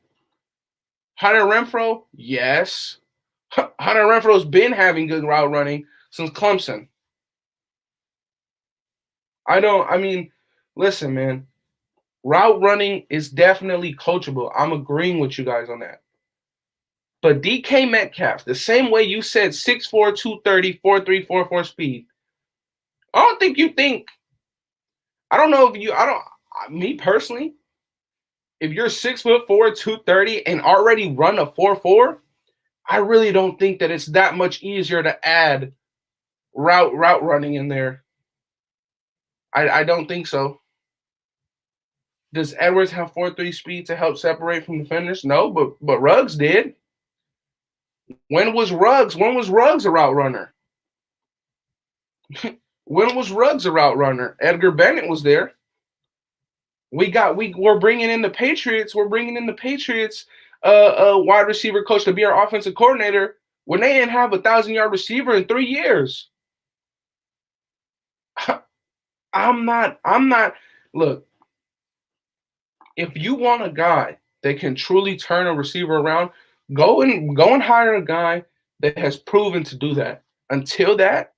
Hunter Renfro? Yes. Hunter Renfro's been having good route running since Clemson. Listen, man. Route running is definitely coachable. I'm agreeing with you guys on that. But DK Metcalf, the same way you said 6'4", 230, 4.3, 4.4 speed, I don't think you think, I don't know if you, I don't, me personally, if you're 6'4", 230 and already run a 4.4, I really don't think that it's that much easier to add route running in there. I don't think so. Does Edwards have 4.3 speed to help separate from defenders? No, but Ruggs did. When was Ruggs a route runner? When was Ruggs a route runner? Edgar Bennett was there. We're bringing in the Patriots. We're bringing in the Patriots wide receiver coach to be our offensive coordinator when they didn't have a 1,000-yard receiver in 3 years. I'm not. Look, if you want a guy that can truly turn a receiver around, go and hire a guy that has proven to do that. Until that,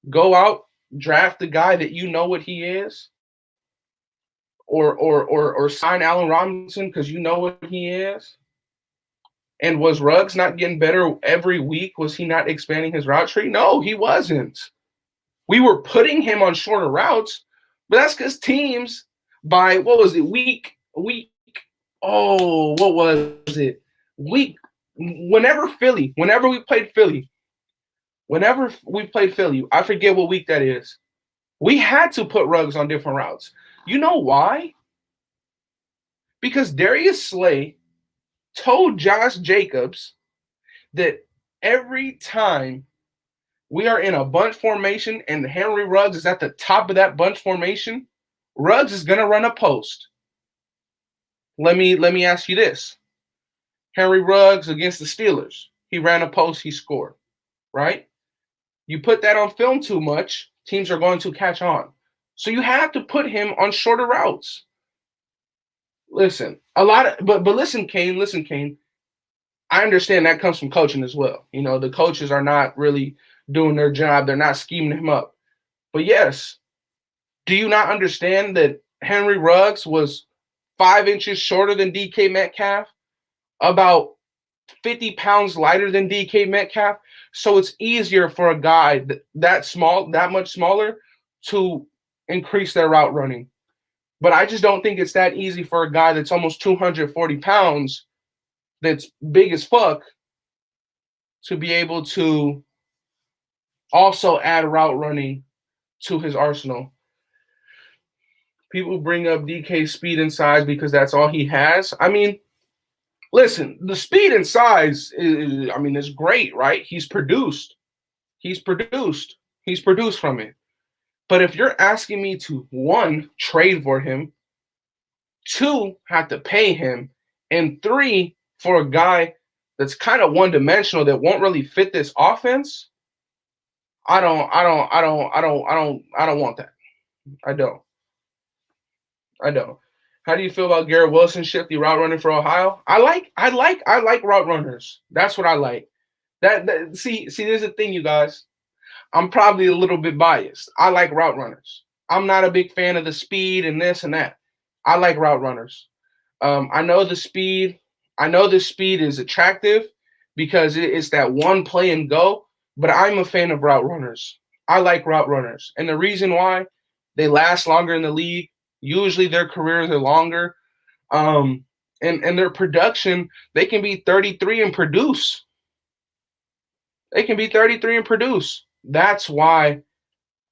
go out, draft the guy that you know what he is, or sign Allen Robinson because you know what he is. And was Ruggs not getting better every week? Was he not expanding his route tree? No, he wasn't. We were putting him on shorter routes, but that's because teams by what was it, week what was it? Whenever we played Philly, I forget what week that is. We had to put Ruggs on different routes. You know why? Because Darius Slay told Josh Jacobs that every time we are in a bunch formation and Henry Ruggs is at the top of that bunch formation, Ruggs is going to run a post. Let me ask you this. Henry Ruggs against the Steelers. He ran a post, he scored, right? You put that on film too much, teams are going to catch on. So you have to put him on shorter routes. Listen, but listen, Kane. I understand that comes from coaching as well. You know, the coaches are not really doing their job. They're not scheming him up. But yes, do you not understand that Henry Ruggs was 5 inches shorter than DK Metcalf, about 50 pounds lighter than DK Metcalf? So it's easier for a guy that much smaller, to increase their route running. But I just don't think it's that easy for a guy that's almost 240 pounds, that's big as fuck, to be able to also add route running to his arsenal. People bring up DK's speed and size because that's all he has. I mean, listen, the speed and size is great, right? He's produced from it. But if you're asking me to, 1, trade for him, 2, have to pay him, and 3, for a guy that's kind of one-dimensional that won't really fit this offense, I don't want that. I don't. How do you feel about Garrett Wilson shifty route running for Ohio? I like route runners. That's what I like. See, there's a thing, you guys. I'm probably a little bit biased. I like route runners. I'm not a big fan of the speed and this and that. I like route runners. I know the speed. I know the speed is attractive because it's that one play and go. But I'm a fan of route runners. I like route runners, and the reason why, they last longer in the league. Usually their careers are longer, and their production, they can be 33 and produce. That's why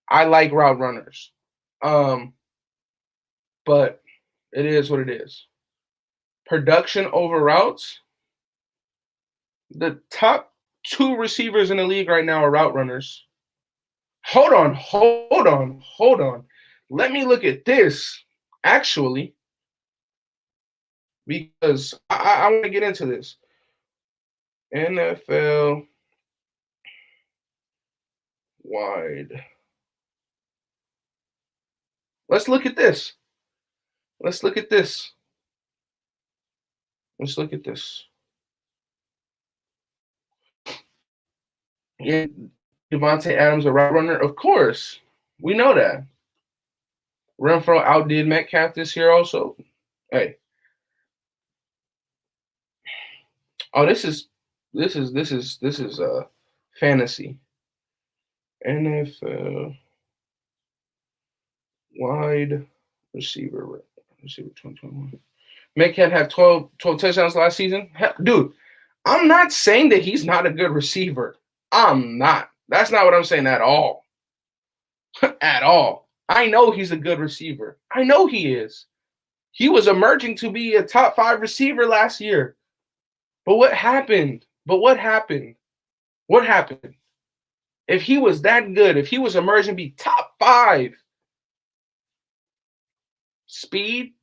I like route runners. But it is what it is. Production over routes. The top 2 receivers in the league right now are route runners. Hold on. Let me look at this, actually, because I want to get into this. NFL wide. Let's look at this. Yeah, Devontae Adams, a route runner? Of course. We know that. Renfro outdid Metcalf this year also. Hey. Oh, this is fantasy. NFL wide receiver 2021. Metcalf had 12 touchdowns last season. Dude, I'm not saying that he's not a good receiver. I'm not. That's not what I'm saying at all. At all. I know he's a good receiver. I know he is. He was emerging to be a top 5 receiver last year. But what happened? What happened? If he was that good, if he was emerging to be top 5 speed,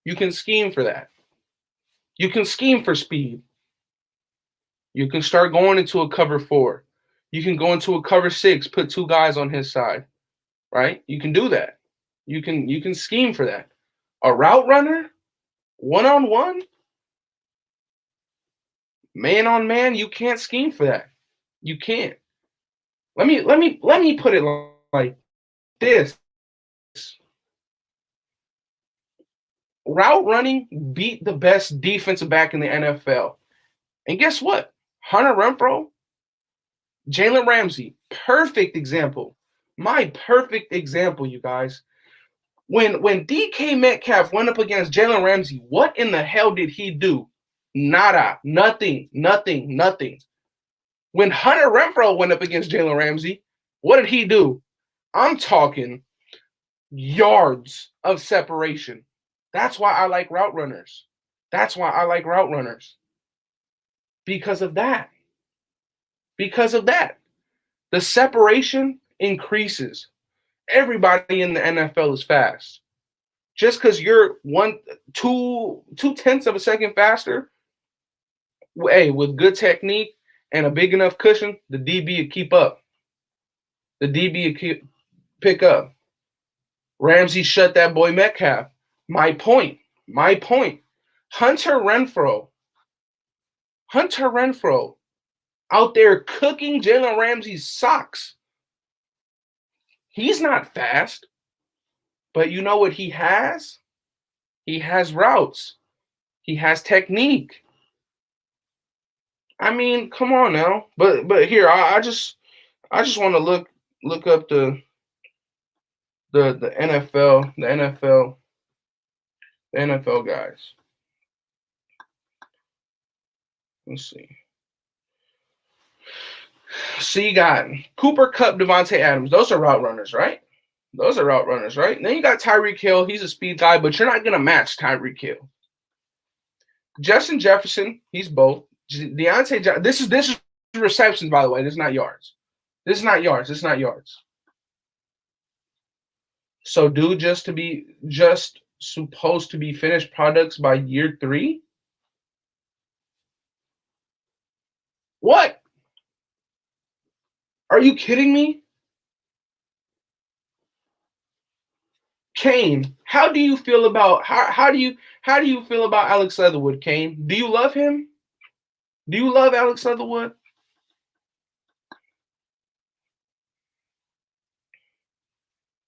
you can scheme for that. You can scheme for speed. You can start going into a cover 4. You can go into a cover 6, put 2 guys on his side, right? You can do that. You can scheme for that. A route runner, one-on-one, man-on-man, you can't scheme for that. You can't. Let me put it like this. Route running beat the best defensive back in the NFL. And guess what? Hunter Renfrow, Jalen Ramsey, perfect example. My perfect example, you guys. When DK Metcalf went up against Jalen Ramsey, what in the hell did he do? Nada. Nothing. When Hunter Renfrow went up against Jalen Ramsey, what did he do? I'm talking yards of separation. That's why I like route runners. Because of that. The separation increases. Everybody in the NFL is fast. Just because you're 2/10 of a second faster, hey, with good technique and a big enough cushion, the DB will keep up. Pick up. Ramsey shut that boy Metcalf. My point. Hunter Renfrow out there cooking Jalen Ramsey's socks. He's not fast, but you know what he has? He has routes. He has technique. I mean, come on now. But here, I just want to look up the NFL guys. Let's see. So you got Cooper Kupp, Devontae Adams. Those are route runners, right? Then you got Tyreek Hill. He's a speed guy, but you're not going to match Tyreek Hill. Justin Jefferson, he's both. Deontay, this is receptions, by the way. This is not yards. So dude just supposed to be finished products by year 3? What? Are you kidding me? Kane, how do you feel about Alex Leatherwood, Kane? Do you love him? Do you love Alex Leatherwood?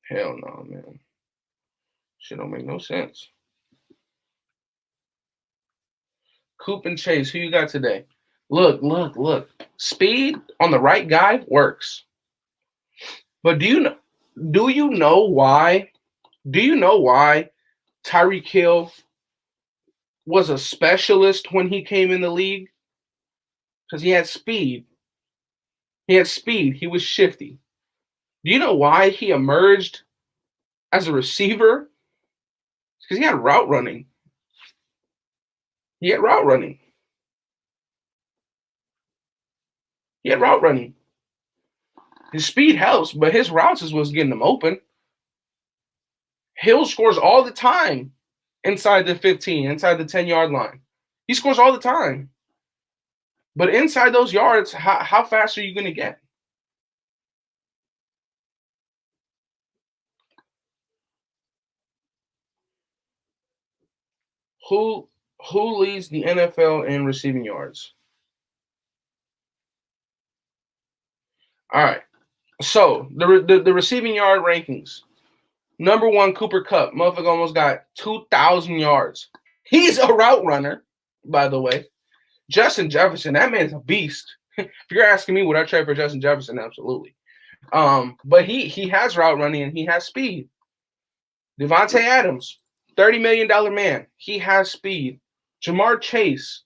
Hell no, man. Shit don't make no sense. Coop and Chase, who you got today? Look. Speed on the right guy works. But do you know why Tyreek Hill was a specialist when he came in the league? Because he had speed. He was shifty. Do you know why he emerged as a receiver? It's because he had route running. His speed helps, but his routes is what's getting him open. Hill scores all the time inside the 15, inside the 10-yard line. He scores all the time. But inside those yards, how fast are you going to get? Who leads the NFL in receiving yards? All right. So the receiving yard rankings. Number one, Cooper Kupp. Motherfucker almost got 2,000 yards. He's a route runner, by the way. Justin Jefferson, that man's a beast. If you're asking me, would I trade for Justin Jefferson? Absolutely. But he has route running and he has speed. Devontae Adams, $30 million man. He has speed. Jamar Chase.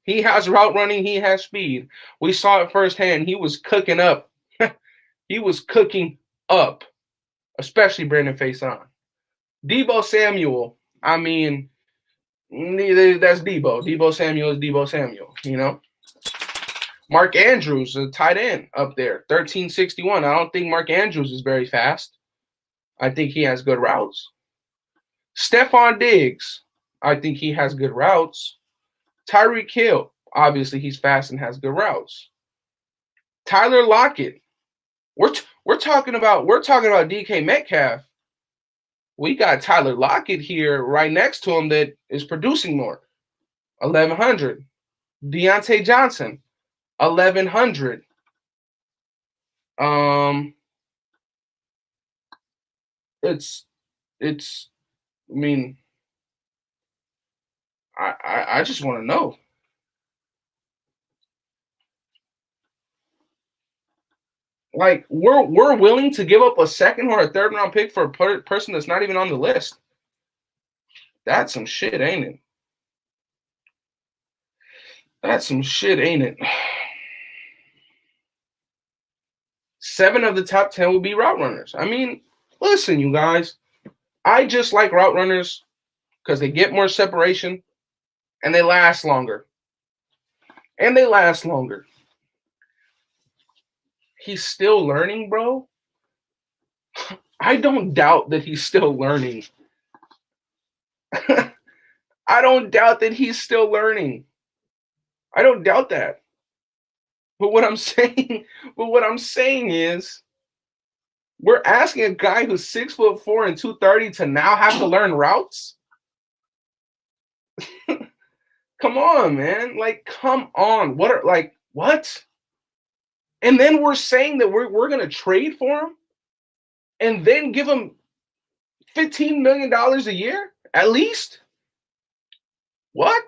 He has route running. He has speed. We saw it firsthand. He was cooking up. He was cooking up, especially Brandon Faison. Deebo Samuel. I mean, that's Deebo. Deebo Samuel is Deebo Samuel, you know? Mark Andrews, a tight end up there, 1361. I don't think Mark Andrews is very fast. I think he has good routes. Stephon Diggs, I think he has good routes. Tyreek Hill, obviously he's fast and has good routes. Tyler Lockett, we're talking about DK Metcalf. We got Tyler Lockett here right next to him that is producing more. 1,100. Deontay Johnson, 1,100. It's. I mean, I just want to know. Like we're willing to give up a second or a third round pick for a person that's not even on the list. That's some shit, ain't it? That's some shit, ain't it? 7 of the top 10 will be route runners. I mean, listen, you guys. I just like route runners because they get more separation and they last longer. He's still learning, bro. I don't doubt that he's still learning. I don't doubt that he's still learning. I don't doubt that. But what I'm saying is we're asking a guy who's 6'4" and 230 to now have to learn routes. Come on, man. Like, come on. What? And then we're saying that we're gonna trade for him and then give him $15 million a year at least? What?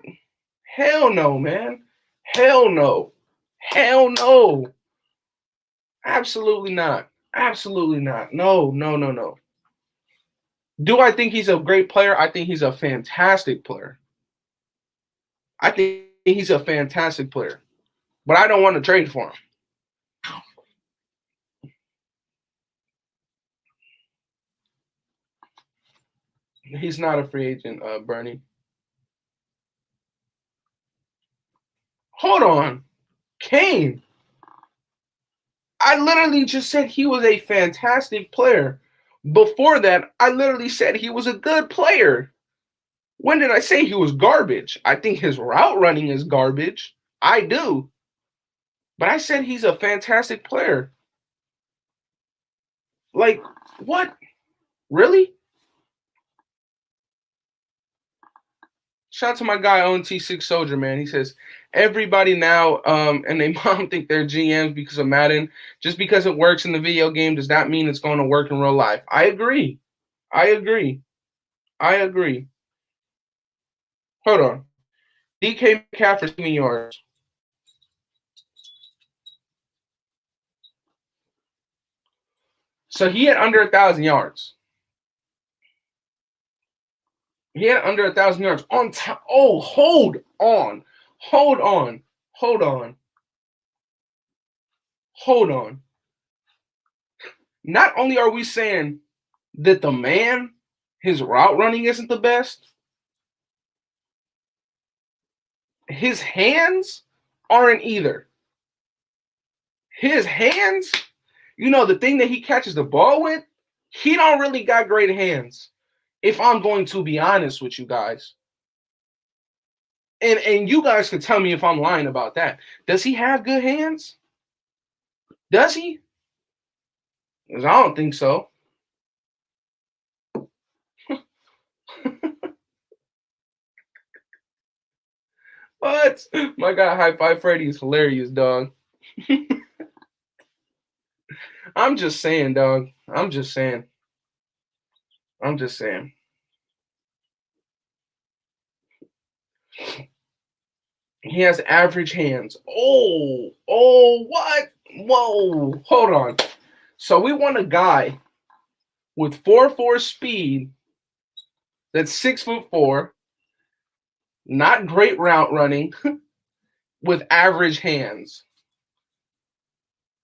Hell no, man. Hell no. Absolutely not. No. Do I think he's a great player? I think he's a fantastic player. But I don't want to trade for him. He's not a free agent, Bernie. Hold on. Kane. I literally just said he was a fantastic player. Before that, I literally said he was a good player. When did I say he was garbage? I think his route running is garbage. I do. But I said he's a fantastic player. Like, what? Really? Shout out to my guy ONT6 Soldier, man. He says, everybody now and their mom think they're GMs because of Madden. Just because it works in the video game does not mean it's going to work in real life. I agree. Hold on. DK Metcalf receiving yards. So he had under 1,000 yards. On time. Oh, hold on. Not only are we saying that the man, his route running isn't the best, his hands aren't either. His hands, the thing that he catches the ball with, he don't really got great hands. If I'm going to be honest with you guys. And you guys can tell me if I'm lying about that. Does he have good hands? Does he? Because I don't think so. What? My guy High Five Freddy is hilarious, dog. I'm just saying, dog. I'm just saying. I'm just saying. He has average hands. What? Whoa, hold on. So we want a guy with 4.4 speed that's 6'4", not great route running, with average hands.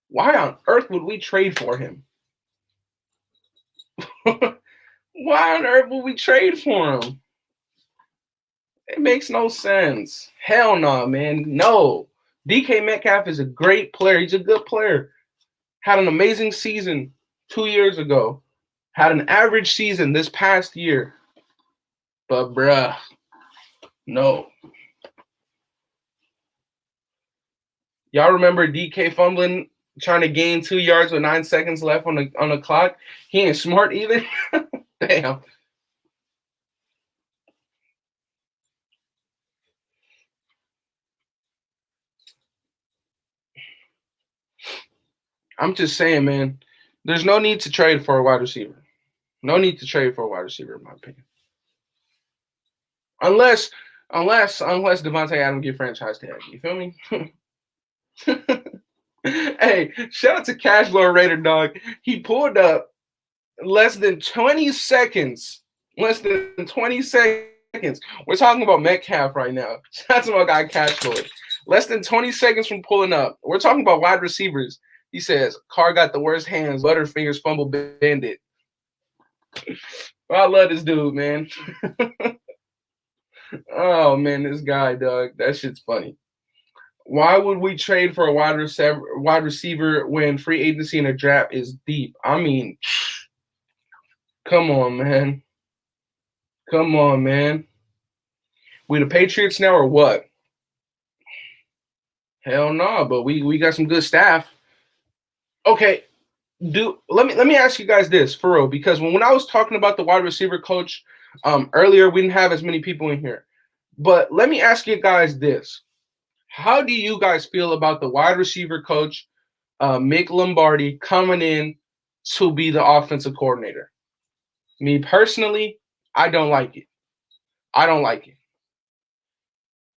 Why on earth would we trade for him? Why on earth would we trade for him? It makes no sense. Hell no, man. No. DK Metcalf is a great player. He's a good player. Had an amazing season 2 years ago. Had an average season this past year. But bruh, no. Y'all remember DK fumbling, trying to gain 2 yards with 9 seconds left on the clock? He ain't smart either. Damn. I'm just saying, man. There's no need to trade for a wide receiver. No need to trade for a wide receiver, in my opinion. Unless Devontae Adams get franchise tag. You feel me? Hey, shout out to Cashflow Raider dog. He pulled up less than 20 seconds. Less than 20 seconds. We're talking about Metcalf right now. Shout out to my guy Cashflow. Less than 20 seconds from pulling up. We're talking about wide receivers. He says, Carr got the worst hands. Butterfingers fumble bandit. I love this dude, man. Oh, man, this guy, dog. That shit's funny. Why would we trade for a wide receiver when free agency and a draft is deep? I mean, come on, man. Come on, man. We the Patriots now or what? Hell no, but we got some good staff. Okay, let me ask you guys this for real, because when I was talking about the wide receiver coach earlier, we didn't have as many people in here. But let me ask you guys this. How do you guys feel about the wide receiver coach, Mick Lombardi, coming in to be the offensive coordinator? Me personally, I don't like it. I don't like it.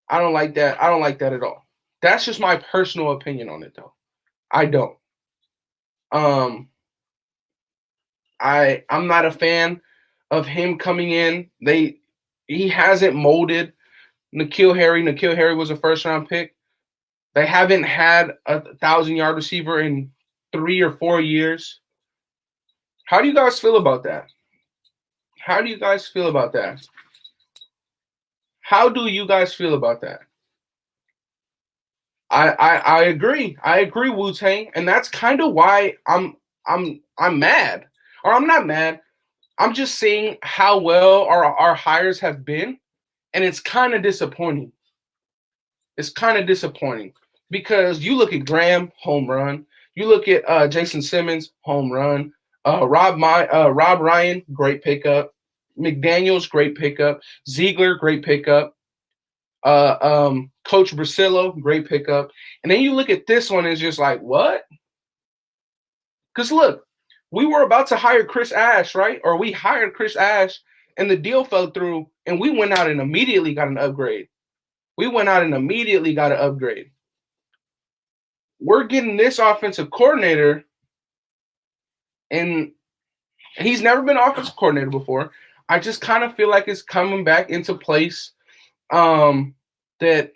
I don't like that. I don't like that at all. That's just my personal opinion on it, though. I don't. Um, I'm not a fan of him coming in. He hasn't molded N'Keal Harry. N'Keal Harry was a first round pick. They haven't had a 1,000-yard receiver in 3 or 4 years. How do you guys feel about that? How do you guys feel about that? How do you guys feel about that? I agree. I agree, Wu-Tang, and that's kind of why I'm mad. Or I'm not mad. I'm just saying how well our hires have been, and it's kind of disappointing. It's kind of disappointing because you look at Graham, home run. You look at Jason Simmons, home run. Rob Ryan, great pickup. McDaniels, great pickup. Ziegler, great pickup. Coach Brasillo, great pickup. And then you look at this one and it's just like, what? Because look, we were about to hire Chris Ash, right? Or we hired Chris Ash and the deal fell through and we went out and immediately got an upgrade. We're getting this offensive coordinator and he's never been offensive coordinator before. I just kind of feel like it's coming back into place that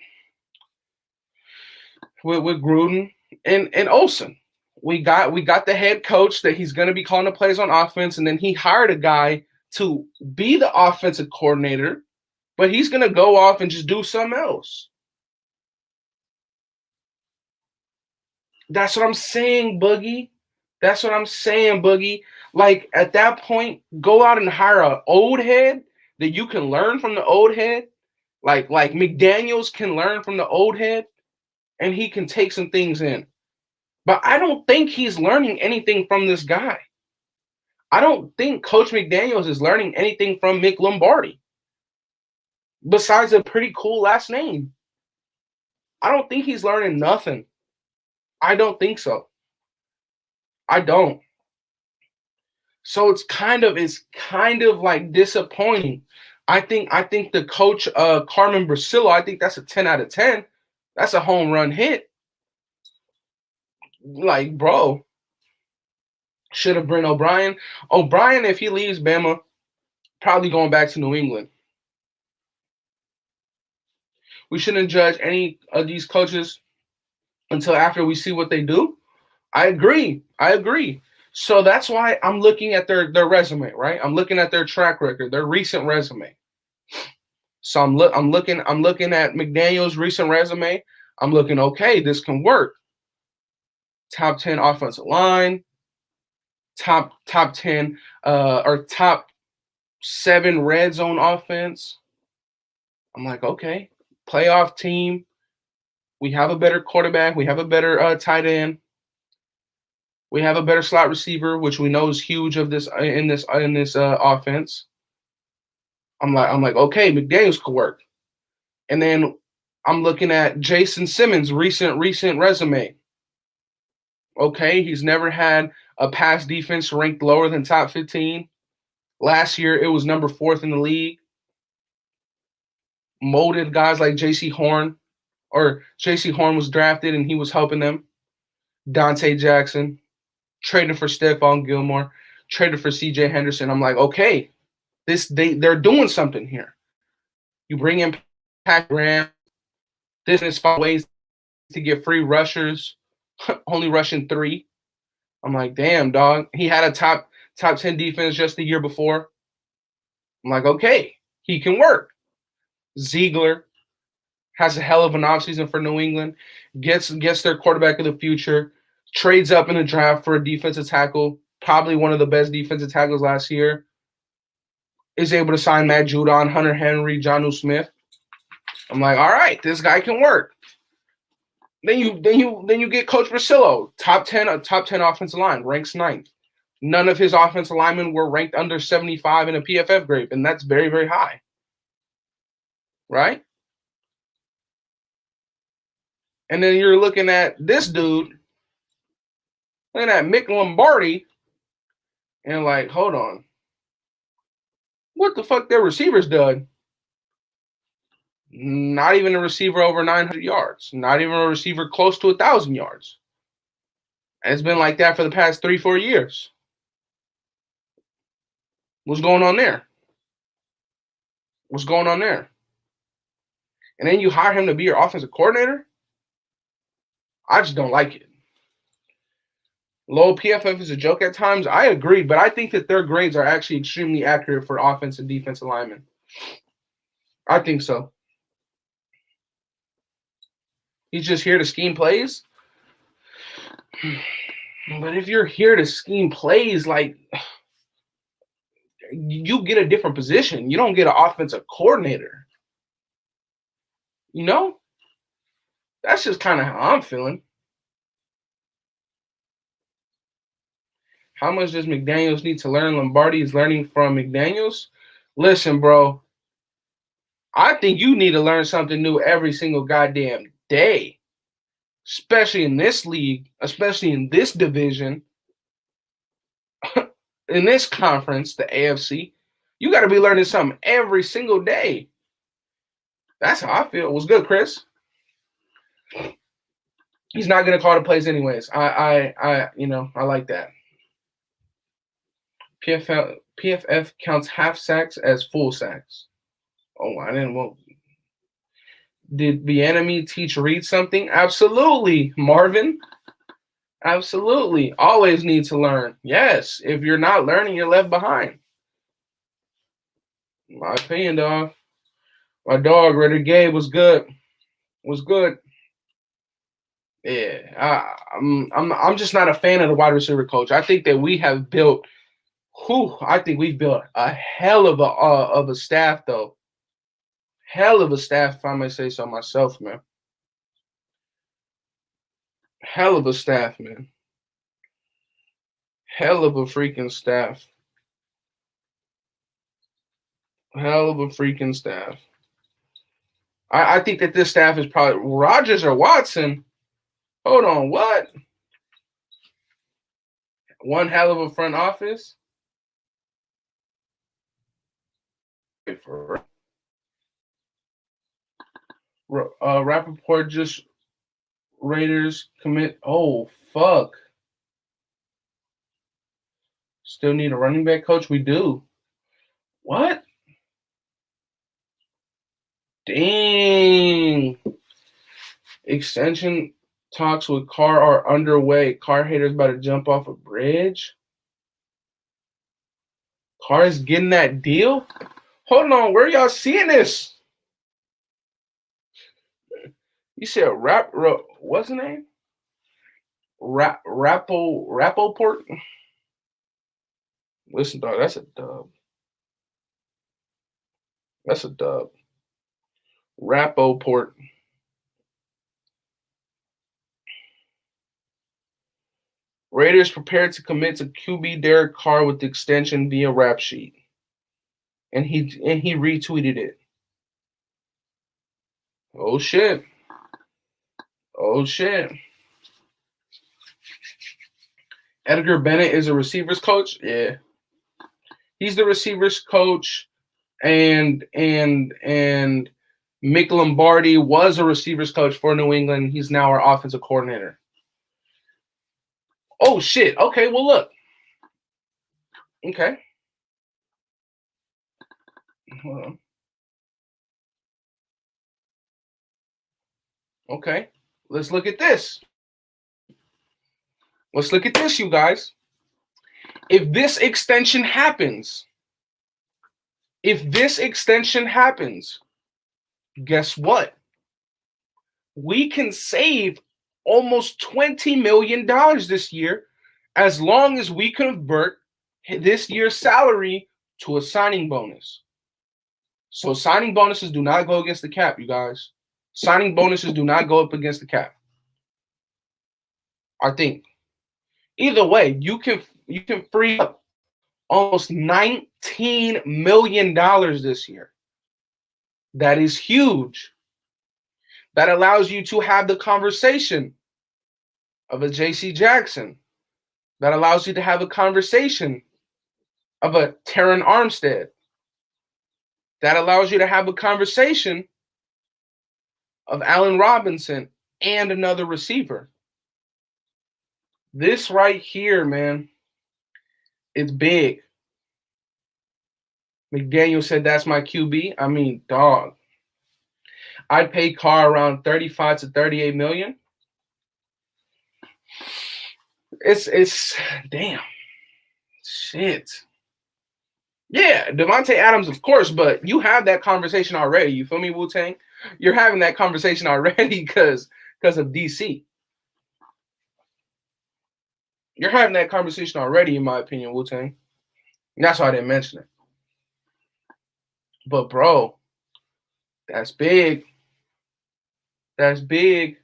with Gruden and Olsen. We got the head coach that he's going to be calling the plays on offense, and then he hired a guy to be the offensive coordinator, but he's going to go off and just do something else. That's what I'm saying, Boogie. Like, at that point, go out and hire an old head that you can learn from the old head. Like McDaniels can learn from the old head, and he can take some things in. But I don't think he's learning anything from this guy. I don't think Coach McDaniels is learning anything from Mick Lombardi, besides a pretty cool last name. I don't think he's learning nothing. I don't think so. I don't. So it's kind of like disappointing. I think the coach Carmen Brasillo, I think that's a 10 out of 10. That's a home run hit. Like, bro, should have bring O'Brien. O'Brien, if he leaves Bama, probably going back to New England. We shouldn't judge any of these coaches until after we see what they do. I agree. I agree. So that's why I'm looking at their resume, right? I'm looking at their track record, their recent resume. So I'm looking at McDaniels' recent resume. I'm looking, okay, this can work. Top 10 offensive line, top 10 or top 7 red zone offense. I'm like, okay, playoff team. We have a better quarterback. We have a better tight end. We have a better slot receiver, which we know is huge of this in this offense. I'm like, okay, McDaniels could work. And then I'm looking at Jason Simmons' recent resume. Okay, he's never had a pass defense ranked lower than top 15. Last year, it was number 4th in the league. Molded guys like J.C. Horn, or J.C. Horn was drafted and he was helping them. Dante Jackson, traded for Stephon Gilmore, traded for C.J. Henderson. I'm like, okay, they're doing something here. You bring in Pat Graham. This is 5 ways to get free rushers, only rushing 3. I'm like, damn, dog. He had a top 10 defense just the year before. I'm like, okay, he can work. Ziegler has a hell of an offseason for New England, gets their quarterback of the future, trades up in the draft for a defensive tackle, probably one of the best defensive tackles last year, is able to sign Matt Judon, Hunter Henry, Jonnu Smith. I'm like, all right, this guy can work. Then you get Coach Brasillo, top 10 offensive line, ranks 9th. None of his offensive linemen were ranked under 75 in a PFF grade, and that's very, very high. Right? And then you're looking at this dude, looking at Mick Lombardi, and like, hold on. What the fuck their receivers done? Not even a receiver over 900 yards. Not even a receiver close to 1,000 yards. And it's been like that for the past 3-4 years. What's going on there? What's going on there? And then you hire him to be your offensive coordinator? I just don't like it. Low PFF is a joke at times. I agree, but I think that their grades are actually extremely accurate for offense and defensive linemen. I think so. He's just here to scheme plays. But if you're here to scheme plays, like, you get a different position. You don't get an offensive coordinator. You know? That's just kind of how I'm feeling. How much does McDaniels need to learn? Lombardi is learning from McDaniels. Listen, bro. I think you need to learn something new every single goddamn day. Especially in this league, especially in this division, in this conference, the AFC. You got to be learning something every single day. That's how I feel. It was good, Chris. He's not going to call the plays anyways. I like that. PFF counts half sacks as full sacks. Oh, I didn't. Well, did the enemy teach Reed something? Absolutely, Marvin. Absolutely. Always need to learn. Yes. If you're not learning, you're left behind. In my opinion, dog. My dog, Ritter Gay, was good. Was good. Yeah. I'm just not a fan of the wide receiver coach. I think that we have built. I think we've built a hell of a staff, though. Hell of a staff, if I may say so myself, man. Hell of a staff, man. Hell of a freaking staff. Hell of a freaking staff. I think that this staff is probably Rodgers or Watson. Hold on, what? One hell of a front office. Rappaport just Raiders commit. Oh, fuck. Still need a running back coach? We do. What? Dang. Extension talks with Carr are underway. Carr haters about to jump off a bridge. Carr is getting that deal? Hold on, where y'all seeing this? You said what's the name? Rappaport? Listen, dog, that's a dub. That's a dub. Rappaport. Raiders prepared to commit to QB Derek Carr with the extension via rap sheet. And he retweeted it. Oh shit. Oh shit. Edgar Bennett is a receivers coach? Yeah. He's the receivers coach, and Mick Lombardi was a receivers coach for New England. He's now our offensive coordinator. Oh shit. Okay, well look. Okay. Hold on. Okay. Let's look at this. Let's look at this, you guys. If this extension happens, guess what? We can save almost $20 million this year as long as we convert this year's salary to a signing bonus. So signing bonuses do not go against the cap, you guys. Signing bonuses do not go up against the cap. I think. Either way, you can free up almost $19 million this year. That is huge. That allows you to have the conversation of a J.C. Jackson. That allows you to have a conversation of a Terran Armstead. That allows you to have a conversation of Allen Robinson and another receiver. This right here, man, it's big. McDaniels said that's my QB. I mean, dog. I'd pay Carr around 35 to 38 million. It's damn. Shit. Yeah, Devontae Adams, of course, but you have that conversation already. You feel me, Wu-Tang? You're having that conversation already because of DC. You're having that conversation already, in my opinion, Wu-Tang. And that's why I didn't mention it. But, bro, that's big. That's big.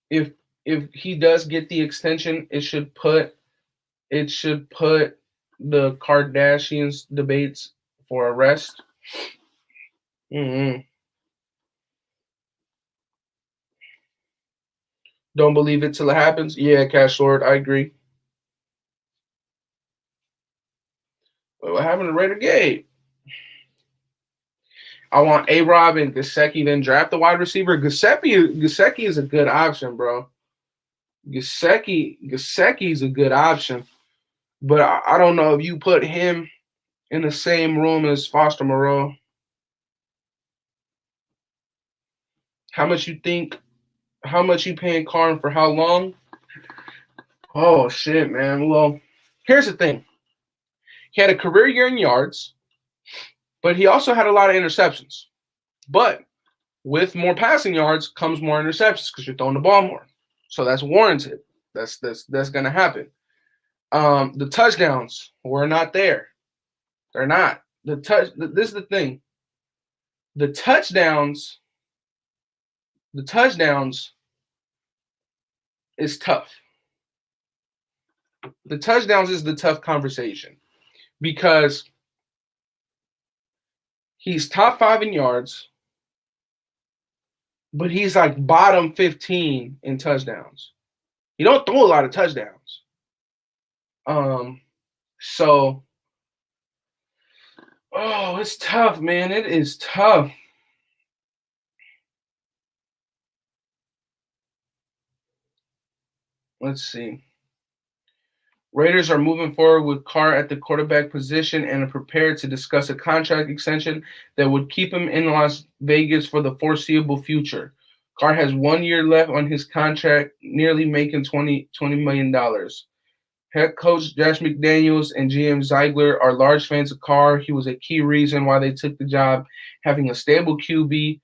If he does get the extension, it should put the Kardashians debates for a rest. Mm-hmm. Don't believe it till it happens. Yeah, Cash Lord, I agree. What happened to Raider Gabe? I want A-Rob and Gesicki, then draft the wide receiver. Gesicki is a good option, bro. Gesicki is a good option. But I don't know if you put him in the same room as Foster Moreau. How much you paying Carr for how long? Oh, shit, man. Well, here's the thing. He had a career year in yards, but he also had a lot of interceptions. But with more passing yards comes more interceptions because you're throwing the ball more. So that's warranted. That's going to happen. The touchdowns were not there. They're not. This is the thing. The touchdowns is tough. The touchdowns is the tough conversation because he's top 5 in yards. but he's like bottom 15 in touchdowns. He don't throw a lot of touchdowns. Um, so it's tough, man. It is tough. Let's see. Raiders are moving forward with Carr at the quarterback position and are prepared to discuss a contract extension that would keep him in Las Vegas for the foreseeable future. Carr has 1 year left on his contract, nearly making $20 million. Head coach Josh McDaniels and GM Ziegler are large fans of Carr. He was a key reason why they took the job. Having a stable QB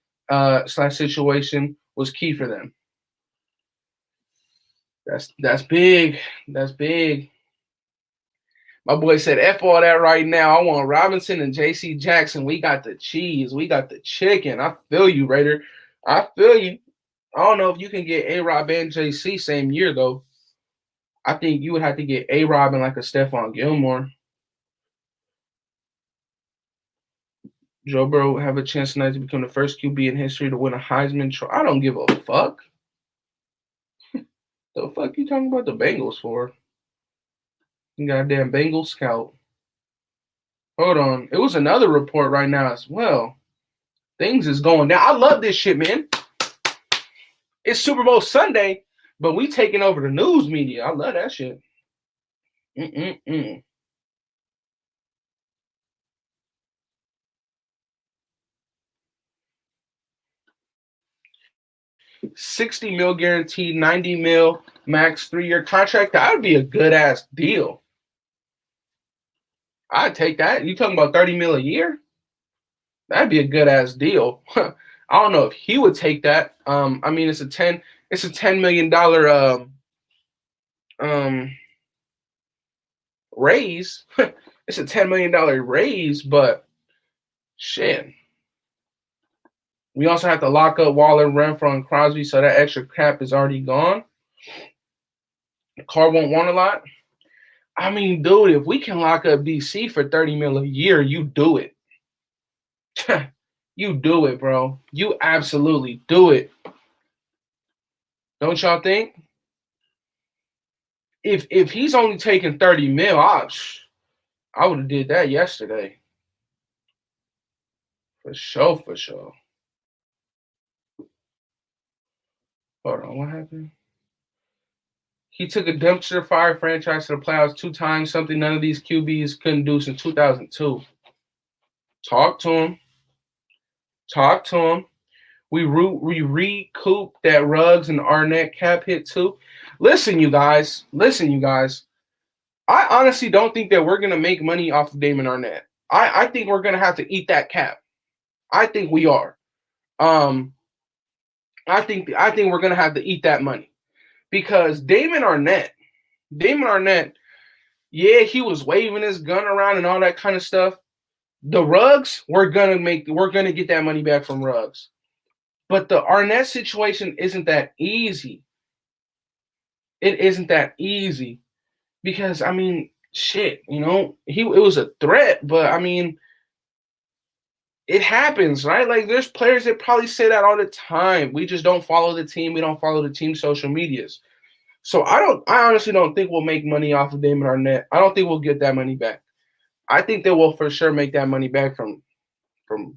slash situation was key for them. That's big. That's big. My boy said, F all that right now. I want Robinson and J.C. Jackson. We got the cheese. We got the chicken. I feel you, Raider. I feel you. I don't know if you can get A-Rob and J.C. same year, though. I think you would have to get A-Rob and like a Stephon Gilmore. Joe Burrow would have a chance tonight to become the first QB in history to win a Heisman Trophy. I don't give a fuck. The fuck you talking about the Bengals for? Goddamn Bengals scout. Hold on. It was another report right now as well. Things is going down. I love this shit, man. It's Super Bowl Sunday, but we taking over the news media. I love that shit. 60 mil guaranteed, 90 mil max 3-year contract. That would be a good ass deal. I'd take that. You talking about 30 mil a year? That'd be a good ass deal. I don't know if he would take that. I mean, it's a $10 million raise. It's a $10 million raise, but shit. We also have to lock up Waller, Renfro, and Crosby, so that extra cap is already gone. Carr won't want a lot. I mean, dude, if we can lock up DC for 30 mil a year, you do it. You do it, bro. You absolutely do it. Don't y'all think? If he's only taking 30 mil, I would have did that yesterday. For sure, for sure. Hold on, what happened? He took a dumpster fire franchise to the playoffs 2 times, something none of these QBs couldn't do since 2002. Talk to him. Talk to him. We recouped that Ruggs and Arnett cap hit too. Listen, you guys. I honestly don't think that we're gonna make money off of Damon Arnett. I think we're gonna have to eat that cap. I think we are. I think we're gonna have to eat that money because Damon Arnett, yeah, he was waving his gun around and all that kind of stuff. The Ruggs, we're gonna get that money back from Ruggs. But the Arnett situation isn't that easy. It isn't that easy because I mean, shit, it was a threat, but I mean, it happens, right? Like there's players that probably say that all the time. We just don't follow the team. We don't follow the team's social medias. So I honestly don't think we'll make money off of Damon Arnett. I don't think we'll get that money back. I think that we'll for sure make that money back from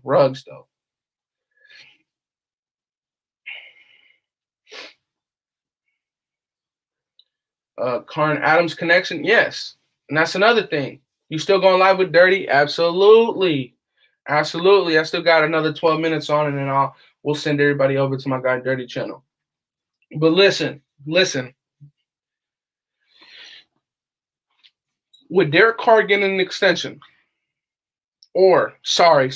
Ruggs though. Carr and Adams connection, yes. And that's another thing. You still going live with Dirty? Absolutely. I still got another 12 minutes on, and then we'll send everybody over to my guy Dirty channel. But listen. With Derek Carr getting an extension, or sorry,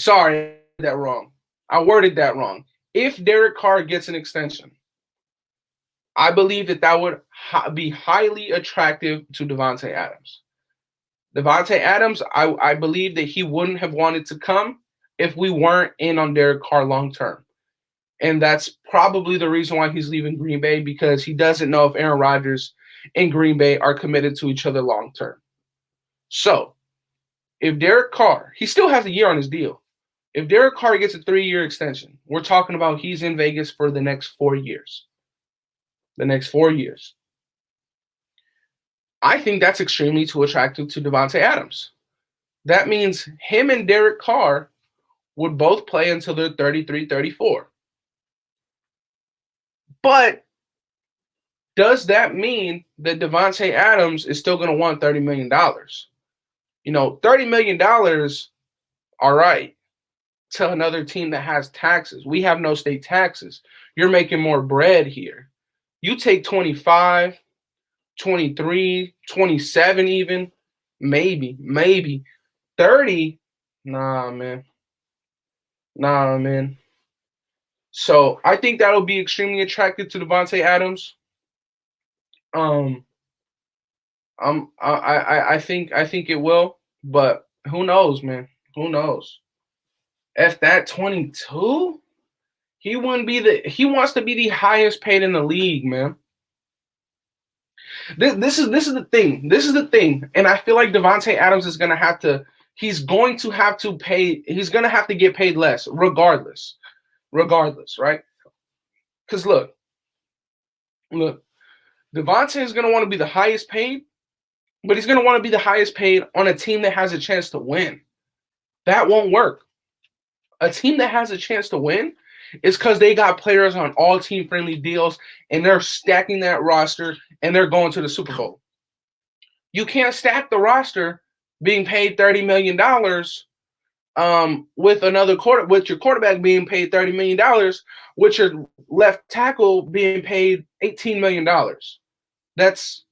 that wrong. I worded that wrong. If Derek Carr gets an extension, I believe that would be highly attractive to Davante Adams. Davante Adams, I believe that he wouldn't have wanted to come if we weren't in on Derek Carr long term. And that's probably the reason why he's leaving Green Bay, because he doesn't know if Aaron Rodgers and Green Bay are committed to each other long term. So if Derek Carr, he still has a year on his deal. If Derek Carr gets a 3-year extension, we're talking about he's in Vegas for the next 4 years. The next 4 years. I think that's extremely too attractive to Davante Adams. That means him and Derek Carr would both play until they're 33, 34. But does that mean that Davante Adams is still going to want $30 million? $30 million, all right, to another team that has taxes. We have no state taxes. You're making more bread here. You take 25, 23, 27 even, maybe. 30, nah, man. So I think that'll be extremely attractive to Davante Adams. I think it will, but who knows, man? Who knows? If that 22, he wants to be the highest paid in the league, man. This is the thing. This is the thing, and I feel like Davante Adams is gonna have to. He's going to have to pay. He's gonna have to get paid less, regardless, right? Because look, Davante is gonna want to be the highest paid, but he's gonna want to be the highest paid on a team that has a chance to win. That won't work. A team that has a chance to win is because they got players on all team friendly deals and they're stacking that roster and they're going to the Super Bowl. You can't stack the roster being paid $30 million with your quarterback being paid $30 million, with your left tackle being paid $18 million. That's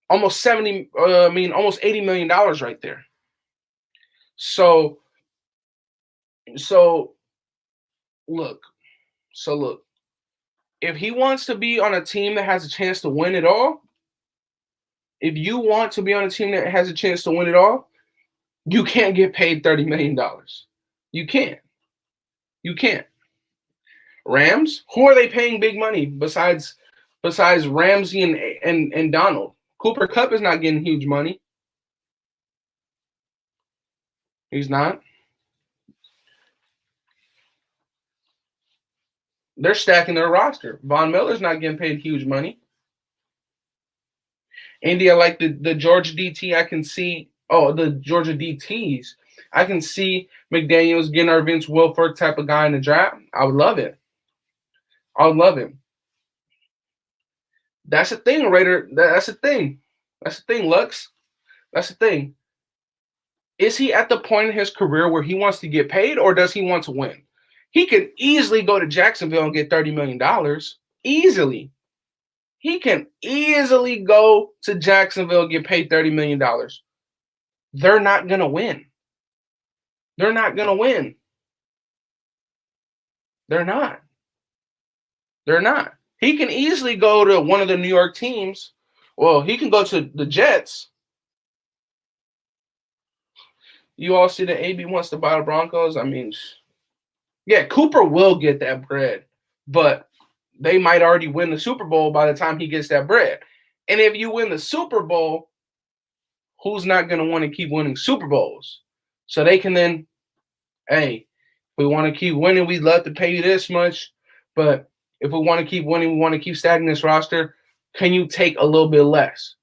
almost almost $80 million right there. So look, if he wants to be on a team that has a chance to win it all, if you want to be on a team that has a chance to win it all, you can't get paid $30 million. You can't. Rams, who are they paying big money besides Ramsey and Donald? Cooper Kupp is not getting huge money. He's not. They're stacking their roster. Von Miller's not getting paid huge money. Andy, I like the Georgia DT. I can see the Georgia DTs. I can see McDaniels getting our Vince Wilfork type of guy in the draft. I would love it. I would love him. That's the thing, Raider. That's the thing. Lux. That's the thing. Is he at the point in his career where he wants to get paid, or does he want to win? He could easily go to Jacksonville and get $30 million. Easily. He can easily go to Jacksonville and get paid $30 million. They're not going to win. They're not. He can easily go to one of the New York teams. Well, he can go to the Jets. You all see that AB wants to buy the Broncos? I mean, yeah, Cooper will get that bread, but they might already win the Super Bowl by the time he gets that bread. And if you win the Super Bowl, who's not going to want to keep winning Super Bowls? So they can then, hey, if we want to keep winning, we'd love to pay you this much. But if we want to keep winning, we want to keep stacking this roster, can you take a little bit less?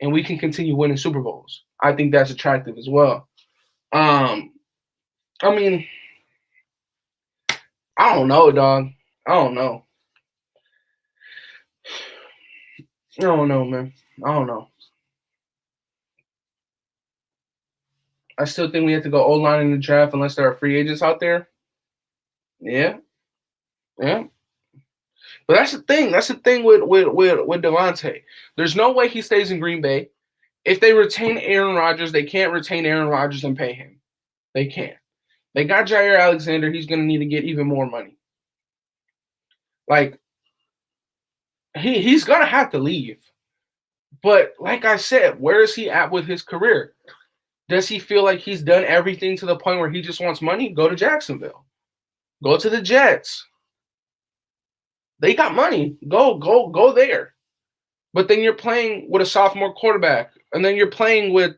And we can continue winning Super Bowls. I think that's attractive as well. I mean, I don't know, dog. I don't know, man. I don't know. I still think we have to go O-line in the draft unless there are free agents out there. Yeah. But that's the thing. That's the thing with Davante. There's no way he stays in Green Bay. If they retain Aaron Rodgers, they can't retain Aaron Rodgers and pay him. They can't. They got Jair Alexander. He's going to need to get even more money. Like, he's going to have to leave. But like I said, where is he at with his career? Does he feel like he's done everything to the point where he just wants money? Go to Jacksonville. Go to the Jets. They got money. Go there. But then you're playing with a sophomore quarterback, and then you're playing with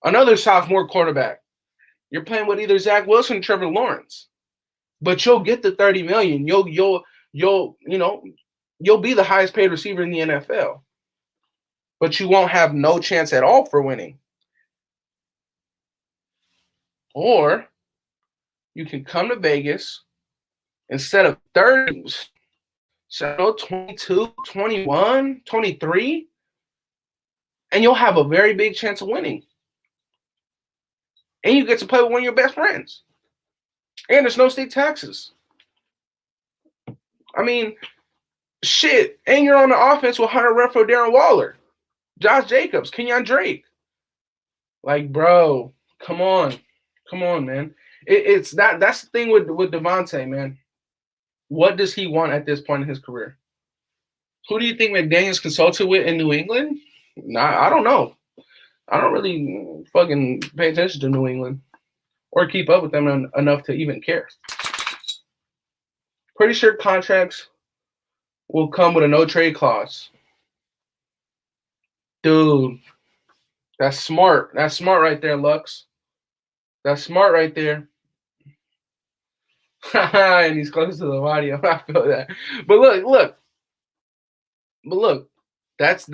another sophomore quarterback. You're playing with either Zach Wilson or Trevor Lawrence. But you'll get the 30 million. You'll be the highest paid receiver in the NFL. But you won't have no chance at all for winning. Or you can come to Vegas instead of 30, so 22, 21, 23, and you'll have a very big chance of winning. And you get to play with one of your best friends. And there's no state taxes. I mean, shit. And you're on the offense with Hunter Renfrow, Darren Waller, Josh Jacobs, Kenyon Drake. Like, bro, come on. Come on, man. It's that's the thing with Devontae, man. What does he want at this point in his career? Who do you think McDaniels consulted with in New England? Nah, I don't know. I don't really fucking pay attention to New England or keep up with them enough to even care. Pretty sure contracts will come with a no trade clause. Dude, that's smart. That's smart right there, Lux. That's smart right there. And he's close to the audio. I feel that. But look. That's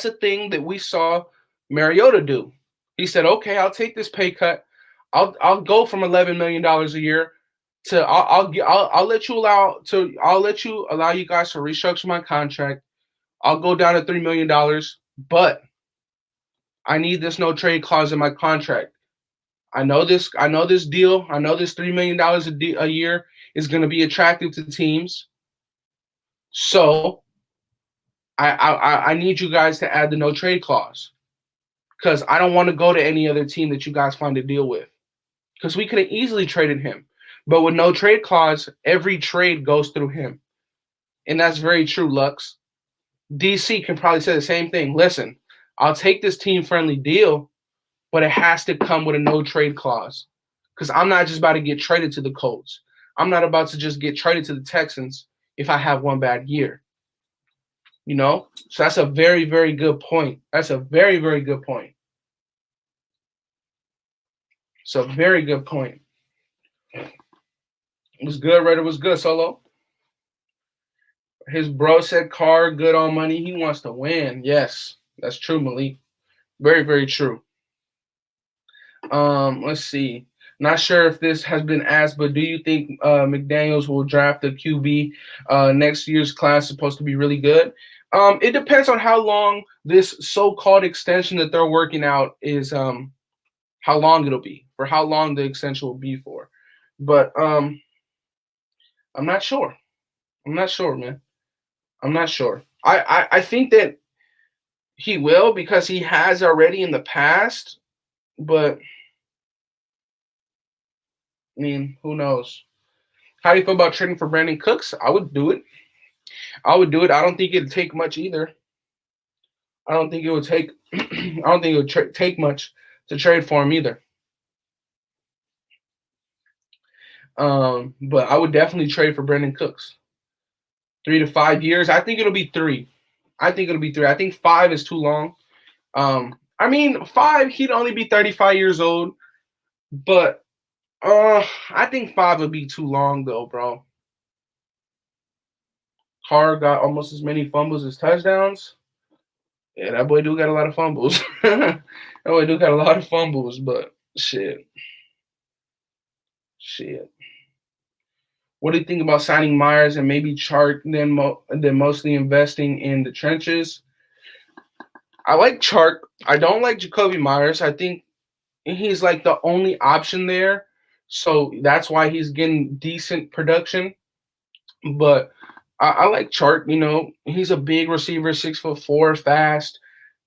a thing that we saw Mariota do. He said, "Okay, I'll take this pay cut. I'll go from $11 million a year to I'll let you allow you guys to restructure my contract. I'll go down to $3 million, but I need this no trade clause in my contract. I know this deal. I know this $3 million a year is going to be attractive to teams. So I need you guys to add the no trade clause because I don't want to go to any other team that you guys find a deal with because we could have easily traded him. But with no trade clause, every trade goes through him. And that's very true, Lux. DC can probably say the same thing. Listen, I'll take this team-friendly deal, but it has to come with a no trade clause because I'm not just about to get traded to the Colts. I'm not about to just get traded to the Texans if I have one bad year. You know? So that's a very, very good point. That's a very, very good point. It's a very good point. It was good, Raider was good, Solo. His bro said Carr good on money. He wants to win. Yes, that's true, Malik. Very, very true. Let's see. Not sure if this has been asked, but do you think McDaniels will draft a QB? Next year's class is supposed to be really good. It depends on how long this so-called extension that they're working out is, how long it'll be, for how long the extension will be for. But I'm not sure. I'm not sure, man. I'm not sure. I think that he will because he has already in the past, but I mean, who knows? How do you feel about trading for Brandon Cooks? I would do it. I don't think it'd take much either. I don't think it would take. I don't think it would take much to trade for him either. But I would definitely trade for Brandon Cooks. 3 to 5 years. I think it'll be 3. I think 5 is too long. I mean, 5, he'd only be 35 years old. But I think 5 would be too long, though, bro. Carr got almost as many fumbles as touchdowns. Yeah, that boy do got a lot of fumbles. But shit. What do you think about signing Myers and maybe Chark, then mostly investing in the trenches? I like Chark. I don't like Jacoby Myers. I think he's like the only option there. So that's why he's getting decent production. But I like Chark. You know, he's a big receiver, 6'4", fast,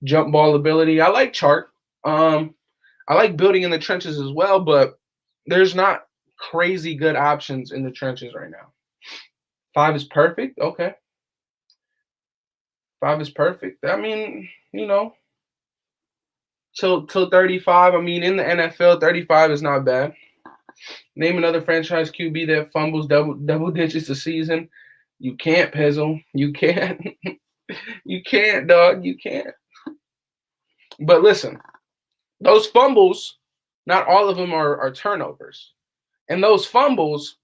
jump ball ability. I like Chark. I like building in the trenches as well, but there's not crazy good options in the trenches right now. 5 is perfect. Okay. 5 is perfect. I mean, you know, till 35. I mean, in the NFL, 35 is not bad. Name another franchise QB that fumbles double digits a season. You can't, Pezzle. You can't. You can't, dog. You can't. But listen, those fumbles Not all of them are turnovers. And those fumbles,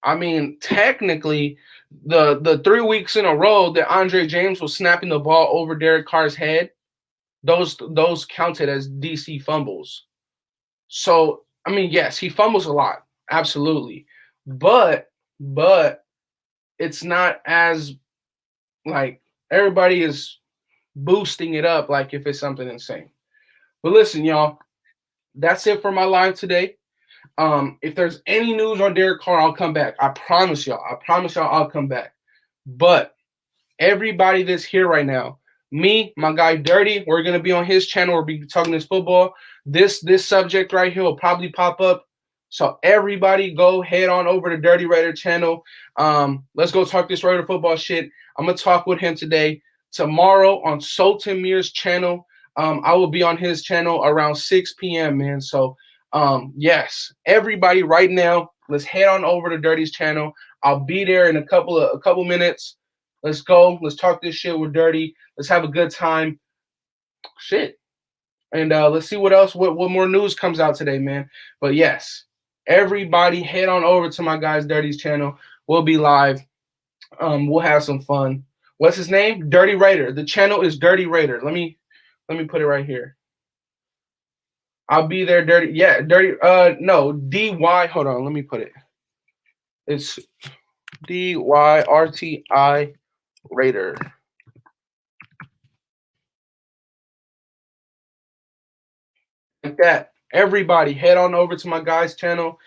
I mean, technically, the 3 weeks in a row that Andre James was snapping the ball over Derek Carr's head, those counted as DC fumbles. So, I mean, yes, he fumbles a lot, absolutely, but it's not as like everybody is boosting it up like if it's something insane. But listen, y'all, that's it for my line today. If there's any news on Derek Carr, I'll come back. I promise y'all. I promise y'all I'll come back. But everybody that's here right now, me, my guy Dirty, we're gonna be on his channel. We'll be talking this football. This subject right here will probably pop up. So everybody go head on over to Dirty Raider channel. Let's go talk this Raider football shit. I'm gonna talk with him today. Tomorrow on Sultan Mir's channel. I will be on his channel around 6 p.m. man. So yes, everybody right now, let's head on over to Dirty's channel. I'll be there in a couple minutes. Let's go. Let's talk this shit with Dirty. Let's have a good time. Shit. And let's see what else, what more news comes out today, man. But yes, everybody head on over to my guy's Dirty's channel. We'll be live. We'll have some fun. What's his name? Dirty Raider. The channel is Dirty Raider. Let me put it right here. I'll be there, Dirty. Yeah, Dirty. No, DY. Hold on. Let me put it. It's DYRTI Raider. Like that. Everybody head on over to my guy's channel.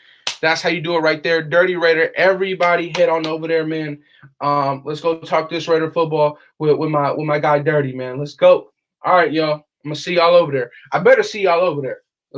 That's how you do it right there. Dirty Raider. Everybody head on over there, man. Let's go talk this Raider football with my guy Dirty, man. Let's go. All right, y'all. I'm gonna see y'all over there. I better see y'all over there.